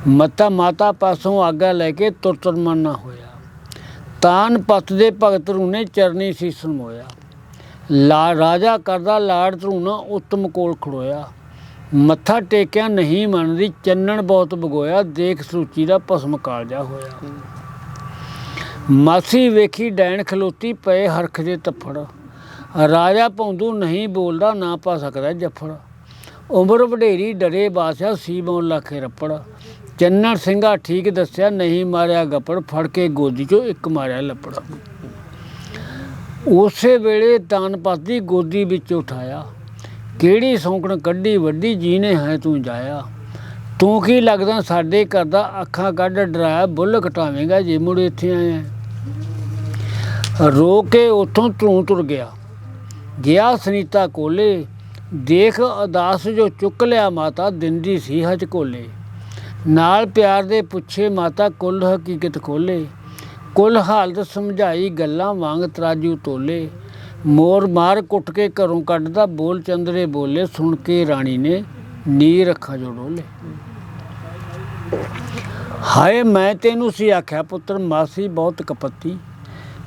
ਮੱਤਾ ਮਾਤਾ ਪਾਸੋਂ ਆਗਾ ਲੈ ਕੇ ਤੁਰ ਮਨ ਨਾ ਹੋਇਆ। ਤਾਨ ਪੱਤ ਦੇ ਭਗਤ ਰੂਨੇ ਚਰਨੀ ਸੀਸਨ ਮੋਇਆ। ਰਾਜਾ ਕਰਦਾ ਲਾੜ ਧਰੂਣਾ ਉੱਤਮ ਕੋਲ ਖੜੋਇਆ। ਮੱਥਾ ਟੇਕਿਆ ਨਹੀਂ ਮੰਨਦੀ ਚੰਨਣ ਬਹੁਤ ਭਗੋਇਆ। ਦੇਖ ਸਰੂਚੀ ਦਾ ਭਸਮ ਕਾਲਜਾ ਹੋਇਆ। ਮਾਸੀ ਵੇਖੀ ਡੈਣ ਖਲੋਤੀ ਪਏ ਹਰਖ ਦੇ ਤੱਫੜ। ਰਾਜਾ ਭੌਂਦੂ ਨਹੀਂ ਬੋਲਦਾ ਨਾ ਪਾ ਸਕਦਾ ਜੱਫੜ। ਉਮਰ ਵਡੇਰੀ ਡਰੇ ਬਾਦਸ਼ਾਹ ਸੀਬੋਂ ਲਾਖੇ ਰੱਪੜ। ਚੰਨਣ ਸਿੰਘਾ ਠੀਕ ਦੱਸਿਆ ਨਹੀਂ ਮਾਰਿਆ ਗੱਪੜ। ਫੜ ਕੇ ਗੋਦੀ ਚੋਂ ਇੱਕ ਮਾਰਿਆ ਲੱਪੜ। ਉਸੇ ਵੇਲੇ ਤਾਨਪਤ ਦੀ ਗੋਦੀ ਵਿੱਚ ਉਠਾਇਆ। ਕਿਹੜੀ ਸੌਂਕਣ ਕੱਢੀ ਵੱਡੀ ਜੀ ਨੇ ਹੈ ਤੂੰ ਜਾਇਆ। ਤੂੰ ਕੀ ਲੱਗਦਾ ਸਾਡੇ ਘਰ ਦਾ ਅੱਖਾਂ ਕੱਢ ਡਰਾਇਆ। ਬੁੱਲ ਘਟਾਵੇਂਗਾ ਜੇ ਮੁੜ ਇੱਥੇ ਆਇਆ। ਰੋ ਕੇ ਉੱਥੋਂ ਤੂੰ ਤੁਰ ਗਿਆ ਸੁਨੀਤਾ ਕੋਲੇ। ਦੇਖ ਅਦਾਸ ਜੋ ਚੁੱਕ ਲਿਆ ਮਾਤਾ ਦਿੰਦੀ ਸੀ ਹਜ ਕੋਲੇ। ਨਾਲ ਪਿਆਰ ਦੇ ਪੁੱਛੇ ਮਾਤਾ ਕੁੱਲ ਹਕੀਕਤ ਖੋਲੇ। ਕੁੱਲ ਹਾਲਤ ਸਮਝਾਈ ਗੱਲਾਂ ਵਾਂਗ ਤਰਾਜੂ ਤੋਲੇ। ਮੋਰ ਮਾਰ ਕੁੱਟ ਕੇ ਘਰੋਂ ਕੱਢਦਾ ਬੋਲ ਚੰਦਰੇ ਬੋਲੇ। ਸੁਣ ਕੇ ਰਾਣੀ ਨੇ ਨੀਰ ਅੱਖਾਂ ਜੋ ਡੋਲੇ। ਹਾਏ ਮੈਂ ਤੈਨੂੰ ਸੀ ਆਖਿਆ ਪੁੱਤਰ ਮਾਸੀ ਬਹੁਤ ਕਪੱਤੀ।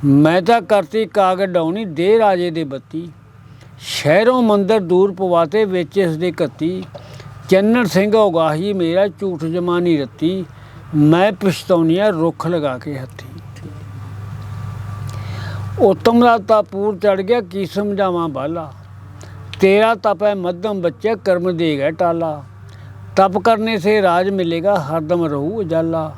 ਮੈਂ ਤਾਂ ਕਰਤੀ ਕਾਗਜ਼ ਡਾਉਣੀ ਦੇ ਰਾਜੇ ਦੇ ਬੱਤੀ। ਸ਼ਹਿਰੋਂ ਮੰਦਰ ਦੂਰ ਪਵਾਤੇ ਵਿੱਚ ਇਸ ਦੇ ਘੱਤੀ। ਚੰਨਣ ਸਿੰਘ ਉਗਾਹੀ ਮੇਰਾ ਝੂਠ ਜਮਾਨੀ ਰੱਤੀ। ਮੈਂ ਪਛਤਾਉਣੀਆਂ ਰੁੱਖ ਲਗਾ ਕੇ ਹੱਥੀ। ਉੱਤਮ ਦਾ ਤਾਪੂਰ ਚੜ ਗਿਆ ਕੀ ਸਮਝਾਵਾਂ ਬਾਲਾ। ਤੇਰਾ ਤਪ ਹੈ ਮੱਧਮ ਬੱਚੇ ਕਰਮ ਦੇ ਗਏ ਟਾਲਾ। ਤਪ ਕਰਨੇ ਸੇ ਰਾਜ ਮਿਲੇਗਾ ਹਰਦਮ ਰਹੂ ਉਜਾਲਾ।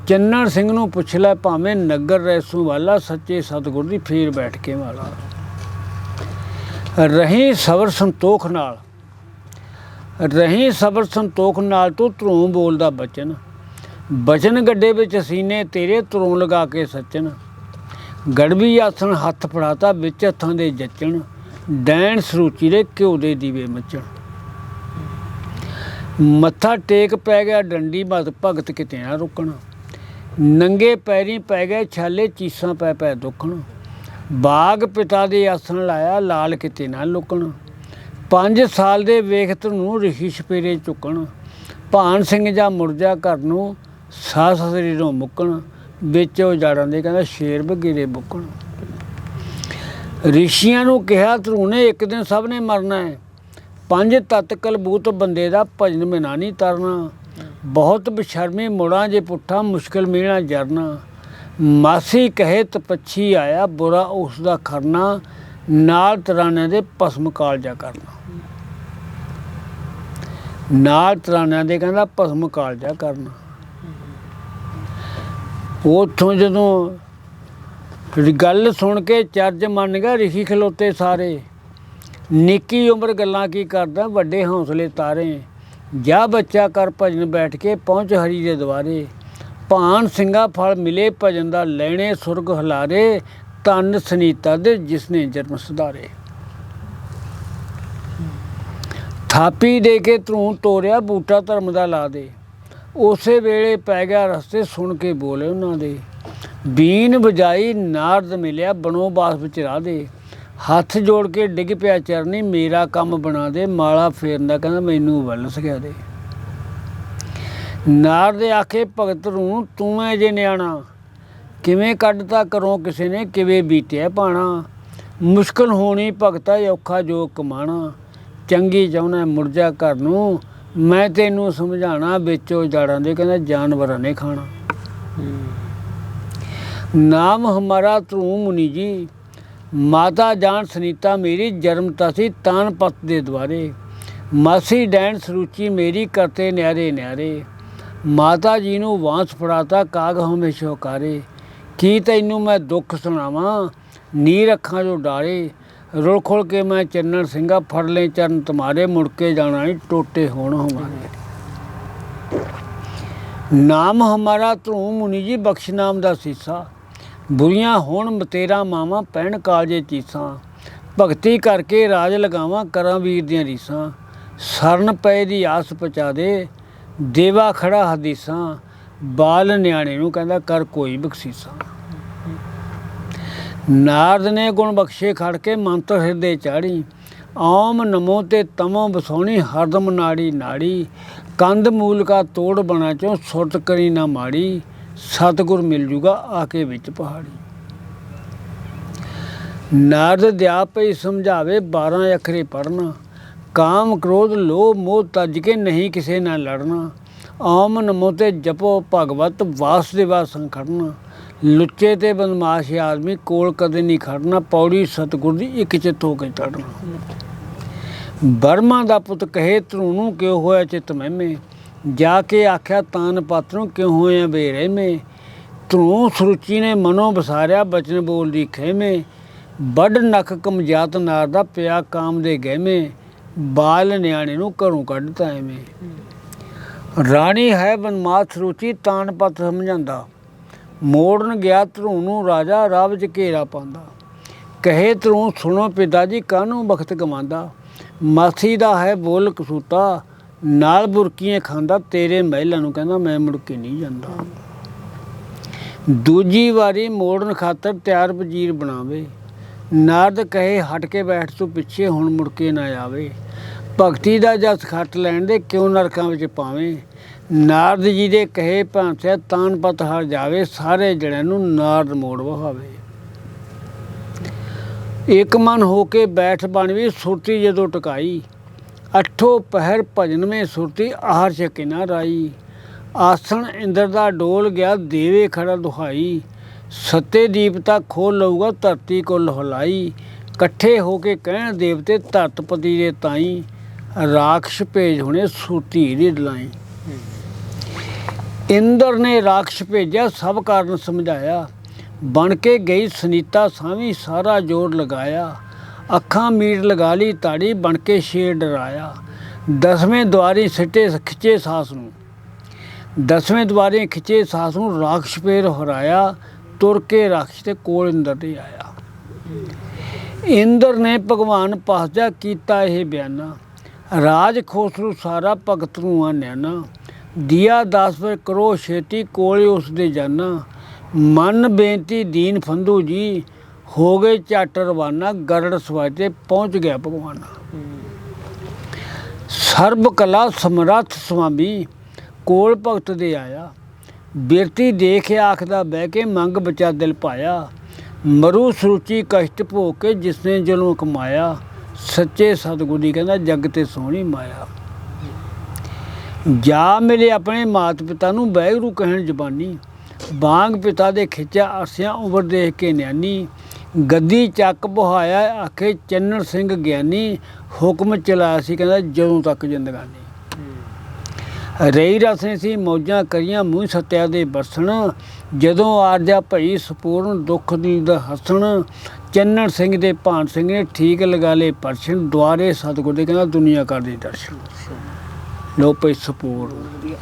ਚੰਨਣ ਸਿੰਘ ਨੂੰ ਪੁੱਛ ਲੈ ਭਾਵੇਂ ਨਗਰ ਰੈਸੂ ਵਾਲਾ। ਸੱਚੇ ਸਤਿਗੁਰ ਦੀ ਫੇਰ ਬੈਠ ਕੇ ਵਾਲਾ। ਰਹੀ ਸਬਰ ਸੰਤੋਖ ਨਾਲ ਤੂੰ ਧਰੋਂ ਬੋਲਦਾ ਬਚਨ ਗੱਡੇ ਵਿੱਚ ਸੀਨੇ ਤੇਰੇ ਧਰੋਂ ਲਗਾ ਕੇ ਸੱਚਨ। ਗੜਵੀ ਆਸਣ ਹੱਥ ਫੜਾਤਾ ਵਿੱਚ ਹੱਥਾਂ ਦੇ ਜੱਚਣ। ਡੈਣ ਸਰੂਚੀ ਦੇ ਘਿਓ ਦੇ ਦੀਵੇ ਮੱਚਣ। ਮੱਥਾ ਟੇਕ ਪੈ ਗਿਆ ਡੰਡੀ ਮਤ ਭਗਤ ਕਿਤੇ ਨਾ ਰੁਕਣ। ਨੰਗੇ ਪੈਰੀਂ ਪੈ ਗਏ ਛਾਲੇ ਚੀਸਾਂ ਪੈ ਦੁੱਖਣ। ਬਾਗ ਪਿਤਾ ਦੇ ਆਸਣ ਲਾਇਆ ਲਾਲ ਕਿਤੇ ਨਾ ਲੁਕਣ। 5 ਸਾਲ ਦੇ ਵੇਖਤ ਨੂੰ ਰਿਸ਼ੀ ਛਪੇਰੇ ਚੁੱਕਣ। ਭਾਨ ਸਿੰਘ ਜਾਂ ਮੁਰਜਾ ਘਰ ਨੂੰ ਸਾਹ ਸਰੀਰੋਂ ਮੁੱਕਣ। ਵਿੱਚ ਉਜਾੜਾਂ ਦੇ ਕਹਿੰਦਾ ਸ਼ੇਰ ਬਗੀਰੇ ਬੁੱਕਣ। ਰਿਸ਼ੀਆਂ ਨੂੰ ਕਿਹਾ ਧਰੂਨੇ ਇੱਕ ਦਿਨ ਸਭ ਨੇ ਮਰਨਾ ਹੈ। 5 ਤੱਤ ਕਲਬੂਤ ਬੰਦੇ ਦਾ ਭਜਨ ਬਿਨਾਂ ਨਹੀਂ ਤਰਨਾ। ਬਹੁਤ ਬਸ਼ਰਮੀ ਮੁੜਾਂ ਜੇ ਪੁੱਠਾ ਮੁਸ਼ਕਿਲ ਮਿਲਣਾ ਜਰਨਾ। ਮਾਸੀ ਕਹੇ ਤਪੱਛੀ ਆਇਆ ਬੁਰਾ ਉਸ ਦਾ ਖਰਨਾ। ਨਾਲ ਤਰਾਨਿਆਂ ਦੇ ਭਸਮ ਕਾਲਜਾ ਕਰਨਾ। ਨਾਲ ਤਰਾਨਿਆਂ ਦੇ ਕਹਿੰਦਾ ਭਸਮ ਕਾਲਜਾ ਕਰਨਾ। ਉੱਥੋਂ ਜਦੋਂ ਗੱਲ ਸੁਣ ਕੇ ਚੱਜ ਮੰਨ ਗਿਆ ਰਿਸ਼ੀ ਖਲੋਤੇ ਸਾਰੇ। ਨਿੱਕੀ ਉਮਰ ਗੱਲਾਂ ਕੀ ਕਰਦਾ ਵੱਡੇ ਹੌਸਲੇ ਤਾਰੇ। ਜਾ ਬੱਚਾ ਕਰ ਭਜਨ ਬੈਠ ਕੇ ਪਹੁੰਚ ਹਰੀ ਦੇ ਦੁਆਰੇ। ਭਾਨ ਸਿੰਘਾ ਫਲ ਮਿਲੇ ਭਜਨ ਦਾ ਲੈਣੇ ਸੁਰਗ ਹਲਾਰੇ। ਧੰਨ ਸੁਨੀਤਾ ਦੇ ਜਿਸਨੇ ਜਨਮ ਸੁਧਾਰੇ। ਥਾਪੀ ਦੇ ਕੇ ਧਰੂ ਤੋਰਿਆ ਬੂਟਾ ਧਰਮ ਦਾ ਲਾ ਦੇ। ਉਸੇ ਵੇਲੇ ਪੈ ਗਿਆ ਰਸਤੇ ਸੁਣ ਕੇ ਬੋਲੇ ਉਹਨਾਂ ਦੇ। ਬੀਨ ਵਜਾਈ ਨਾਰਦ ਮਿਲਿਆ ਬਣੋ ਬਾਸ ਵਿੱਚ ਰਾਹ ਦੇ। ਹੱਥ ਜੋੜ ਕੇ ਡਿੱਗ ਪਿਆ ਚਰਨੀ ਮੇਰਾ ਕੰਮ ਬਣਾ ਦੇ। ਮਾਲਾ ਫੇਰਦਾ ਕਹਿੰਦਾ ਮੈਨੂੰ ਵੱਲ ਸਕਿਆ ਦੇ। ਨਾਰਦ ਆਖੇ ਭਗਤ ਨੂੰ ਤੂੰ ਐ ਜੇ ਨਿਆਣਾ, ਕਿਵੇਂ ਕੱਢਤਾ ਘਰੋਂ ਕਿਸੇ ਨੇ ਕਿਵੇਂ ਬੀਤਿਆ ਪਾਣਾ। ਮੁਸ਼ਕਿਲ ਹੋਣੀ ਭਗਤਾ ਔਖਾ ਜੋ ਕਮਾਣਾ। ਚੰਗੀ ਚਾਹੁੰਦਾ ਮੁੜ ਜਾ ਘਰ ਨੂੰ, ਮੈਂ ਤੈਨੂੰ ਸਮਝਾਣਾ ਵਿੱਚੋਂ ਜਾੜਾਂ ਦੇ ਕਹਿੰਦਾ ਜਾਨਵਰਾਂ ਨੇ ਖਾਣਾ। ਨਾਮ ਹਮਾਰਾ ਧਰੂ ਮੁਨੀ ਜੀ, ਮਾਤਾ ਜਾਨ ਸੁਨੀਤਾ ਮੇਰੀ ਜਨਮਤਾ ਸੀ ਤਾਨ ਪਤ ਦੇ ਦੁਆਰੇ। ਮਾਸੀ ਡੈਣ ਸਰੂਚੀ ਮੇਰੀ ਕਰਤੇ ਨਿਆਰੇ ਨਿਆਰੇ। ਮਾਤਾ ਜੀ ਨੂੰ ਵਾਂਸ ਫੜਾਤਾ ਕਾਗ ਹਮੇਸ਼ਾ ਉਕਾਰੇ। ਕੀ ਤੈਨੂੰ ਮੈਂ ਦੁੱਖ ਸੁਣਾਵਾਂ ਨੀਰ ਅੱਖਾਂ ਜੋ ਡਾਰੇ। ਰੁਲ ਖੁਲ ਕੇ ਮੈਂ ਚੰਨਣ ਸਿੰਘਾ ਫੜ ਲੈ ਚਰਨ ਤੁਮਾਰੇ। ਮੁੜ ਕੇ ਜਾਣਾ ਨਹੀਂ ਟੋਟੇ ਹੋਣ ਹਮਾਰੇ। ਨਾਮ ਹਮਾਰਾ ਧਰੂ ਮੁਨੀ ਜੀ ਬਖਸ਼ ਨਾਮ ਦਾ ਸੀਸਾ। ਬੁਰੀਆਂ ਹੋਣ ਮਤੇਰਾ ਮਾਵਾਂ ਪੈਣ ਕਾਲਜੇ ਚੀਸਾਂ। ਭਗਤੀ ਕਰਕੇ ਰਾਜ ਲਗਾਵਾਂ ਕਰਾਂ ਵੀਰ ਦੀਆਂ ਰੀਸਾਂ। ਸਰਨ ਪਏ ਦੀ ਆਸ ਪਚਾ ਦੇ ਦੇਵਾ ਖੜਾ ਹਦੀਸਾਂ। ਬਾਲ ਨਿਆਣੇ ਨੂੰ ਕਹਿੰਦਾ ਕਰ ਕੋਈ ਬਖਸ਼ੀਸਾਂ। ਨਾਰਦ ਨੇ ਗੁਣ ਬਖਸ਼ੇ ਖੜ ਕੇ ਮੰਤਰ ਹਿਰਦੇ ਚਾੜੀ। ਓਮ ਨਮੋ ਤੇ ਤਮੋ ਬਸੋਣੀ ਹਰਦਮ ਨਾੜੀ ਨਾੜੀ। ਕੰਧ ਮੂਲ ਕਾ ਤੋੜ ਬਣਾ ਚੋਂ ਸੁਰਤ ਕਰੀ ਨਾ ਮਾੜੀ। ਸਤਿਗੁਰ ਮਿਲ ਜੂਗਾ ਆ ਕੇ ਵਿੱਚ ਪਹਾੜੀ। ਨਾਰਦ ਦਿਆ ਪਈ ਸਮਝਾਵੇ 12 ਅੱਖਰੇ ਪੜ੍ਹਨਾ। ਕਾਮ ਕ੍ਰੋਧ ਲੋਭ ਮੋਹ ਤਜ ਕੇ ਨਹੀਂ ਕਿਸੇ ਨਾਲ ਲੜਨਾ। ਓਮ ਨਮੋ ਤੇ ਜਪੋ ਭਗਵਤ ਵਾਸੁਦੇਵਾ ਸੰਗ ਖੜਨਾ। ਲੁੱਚੇ ਤੇ ਬਦਮਾਸ਼ ਆਦਮੀ ਕੋਲ ਕਦੇ ਨਹੀਂ ਖੜਨਾ। ਪੌੜੀ ਸਤਿਗੁਰ ਦੀ ਇੱਕ ਚਿੱਤ ਹੋ ਕੇ ਚੜ੍ਹਨਾ। ਬਰਮਾ ਦਾ ਪੁੱਤ ਕਹੇ ਧਰੂ ਨੂੰ ਕਿਉਂ ਹੋਇਆ ਚਿੱਤ ਮਹਿਮੇ। ਜਾ ਕੇ ਆਖਿਆ ਤਾਨ ਪਤ ਨੂੰ ਕਿਉਂ ਹੋਇਆ ਬੇਰਹਿਮੇ। ਧਰੂ ਸਰੂਚੀ ਨੇ ਮਨੋਂ ਵਸਾਰਿਆ ਬਚਨ ਬੋਲਦੀ ਖਹਿਮੇ। ਵੱਡ ਨੱਕ ਕਮਜਾਤ ਨਾਰ ਦਾ ਪਿਆ ਕਾਮ ਦੇ ਗਹਿਮੇ। ਬਾਲ ਨਿਆਣੇ ਨੂੰ ਘਰੋਂ ਕੱਢਤਾ ਐਵੇਂ। ਰਾਣੀ ਹੈ ਬਨਮਾਤ ਸਰੂਚੀ ਤਾਨ ਪਤ ਸਮਝਾਉਂਦਾ। ਮੋੜਨ ਗਿਆ ਧਰੂ ਨੂੰ ਰਾਜਾ ਰਾਹ ਵਿੱਚ ਘੇਰਾ ਪਾਉਂਦਾ। ਕਹੇ ਧਰੂ ਸੁਣੋ ਪਿਤਾ ਜੀ ਕਾਹਨੂੰ ਵਕਤ ਗਵਾਉਂਦਾ। ਮਾਸੀ ਦਾ ਹੈ ਬੋਲ ਕਸੂਤਾ ਨਾਲ ਬੁਰਕੀਆਂ ਖਾਂਦਾ। ਤੇਰੇ ਮਹਿਲਾਂ ਨੂੰ ਕਹਿੰਦਾ ਮੈਂ ਮੁੜ ਕੇ ਨਹੀਂ ਜਾਂਦਾ। ਦੂਜੀ ਵਾਰੀ ਮੋੜਨ ਖਾਤਰ ਤਿਆਰ ਵਜ਼ੀਰ ਬਣਾਵੇ। ਨਾਰਦ ਕਹੇ ਹਟ ਕੇ ਬੈਠ ਤੂੰ ਪਿੱਛੇ ਹੁਣ ਮੁੜ ਕੇ ਨਾ ਆਵੇ। ਭਗਤੀ ਦਾ ਜਸ ਖੱਟ ਲੈਣ ਦੇ ਕਿਉਂ ਨਰਕਾਂ ਵਿੱਚ ਪਾਵੇਂ। ਨਾਰਦ ਜੀ ਦੇ ਕਹੇ ਭਾਂਸਿਆ ਤਾਨ ਪਤ ਹਰ ਜਾਵੇ। ਸਾਰੇ ਜਣਿਆਂ ਨੂੰ ਨਾਰਦ ਮੋੜ ਵਹਾਵੇ। ਇੱਕ ਮਨ ਹੋ ਕੇ ਬੈਠ ਬਣਵੀ ਸੁਰਤੀ ਜਦੋਂ ਟਕਾਈ। ਅੱਠੋ ਪਹਿਰ ਭਜਨ ਮੇ ਸੁਰਤੀ ਆਹਰ ਛਕੇ ਨਾ ਰਾਈ। ਆਸਣ ਇੰਦਰ ਦਾ ਡੋਲ ਗਿਆ ਦੇਵੇ ਖੜਾ ਦੁਹਾਈ। ਸੱਤੇ ਦੀਪਤਾ ਖੋਲ ਲਊਗਾ ਧਰਤੀ ਕੋ ਲਹਲਾਈ। ਇਕੱਠੇ ਹੋ ਕੇ ਕਹਿਣ ਦੇਵਤੇ ਧਰਤਪਤੀ ਦੇ ਤਾਈ। ਰਾਖਸ਼ ਭੇਜ ਹੁਣੇ ਸੁਰਤੀ ਦੀ ਡਲਾਈ। ਇੰਦਰ ਨੇ ਰਾਖਸ਼ ਭੇਜਿਆ ਸਭ ਕਾਰਨ ਸਮਝਾਇਆ। ਬਣ ਕੇ ਗਈ ਸੁਨੀਤਾ ਸਾਵੀਂ ਸਾਰਾ ਜੋਰ ਲਗਾਇਆ। ਅੱਖਾਂ ਮੀਟ ਲਗਾ ਲਈ ਤਾੜੀ ਬਣ ਕੇ ਸ਼ੇਰ ਡਰਾਇਆ। 10ਵੇਂ ਦੁਆਰੇ ਸਿੱਟੇ ਖਿੱਚੇ ਸਾਸ ਨੂੰ। 10ਵੇਂ ਦੁਆਰੇ ਖਿੱਚੇ ਸਾਸ ਨੂੰ ਰਾਖਸ਼ ਪੇਰ ਹਰਾਇਆ। ਤੁਰ ਕੇ ਰਾਖਸ਼ ਦੇ ਕੋਲ ਇੰਦਰ ਦੇ ਆਇਆ। ਇੰਦਰ ਨੇ ਭਗਵਾਨ ਪਾਸਜਾ ਕੀਤਾ ਇਹ ਬਿਆਨਾ। ਰਾਜ ਖੋਸਰੂ ਸਾਰਾ ਭਗਤ ਨੂੰ ਆਨਿਆਨਾ। ਦੀਆ 10 ਫਿਰ ਕਰੋ ਛੇਤੀ ਕੋਲੇ ਉਸ ਦੇ ਜਾਨਾ। ਮਨ ਬੇਨਤੀ ਦੀਨ ਫੰਦੂ ਜੀ ਹੋ ਗਏ ਝੱਟ ਰਵਾਨਾ। ਗਰੜ ਸਵਾਤੇ ਪਹੁੰਚ ਗਿਆ ਭਗਵਾਨਾ। ਸਰਬ ਕਲਾ ਸਮਰੱਥ ਸੁਆਮੀ ਕੋਲ ਭਗਤ ਦੇ ਆਇਆ। ਬਿਰਤੀ ਦੇਖ ਆਖਦਾ ਬਹਿ ਕੇ ਮੰਗ ਬਚਾ ਦਿਲ ਪਾਇਆ। ਮਰੂ ਸਰੂਚੀ ਕਸ਼ਟ ਭੋਗ ਕੇ ਜਿਸਨੇ ਜਲੋਂ ਕਮਾਇਆ। ਸੱਚੇ ਸਤਿਗੁਰੂ ਦੀ ਕਹਿੰਦਾ ਜਗ ਤੇ ਸੋਹਣੀ ਮਾਇਆ। ਜਾ ਮਿਲੇ ਆਪਣੇ ਮਾਤ ਪਿਤਾ ਨੂੰ ਵਾਹਿਗੁਰੂ ਕਹਿਣ ਜ਼ਬਾਨੀ। ਬਾਂਗ ਪਿਤਾ ਦੇ ਖਿੱਚਿਆ ਅਰਸਿਆਂ ਉਮਰ ਦੇਖ ਕੇ ਨਿਆਨੀ। ਗੱਦੀ ਚੱਕ ਬਹਾਇਆ ਆਖੇ ਚੰਨਣ ਸਿੰਘ ਗਿਆਨੀ। ਹੁਕਮ ਚਲਾਇਆ ਸੀ ਕਹਿੰਦਾ ਜਦੋਂ ਤੱਕ ਜ਼ਿੰਦਗਾਨੀ। ਰਹੀ ਰਸਨੇ ਸੀ ਮੌਜਾਂ ਕਰੀਆਂ ਮੂੰਹ ਸੱਤਿਆ ਦੇ ਬਰਸਣ। ਜਦੋਂ ਆਰਜਾ ਭਈ ਸਪੂਰਨ ਦੁੱਖ ਦੀ ਦਾ ਹੱਸਣ। ਚੰਨਣ ਸਿੰਘ ਦੇ ਭਾਨ ਸਿੰਘ ਨੇ ਠੀਕ ਲਗਾ ਲਏ ਪਰਸ਼ਨ। ਦੁਆਰੇ ਸਤਿਗੁਰ ਦੇ ਕਹਿੰਦਾ ਦੁਨੀਆ ਕਰਦੀ ਦਰਸ਼ਨ। ਲੋ ਪਈ ਸਪੂਰਨ।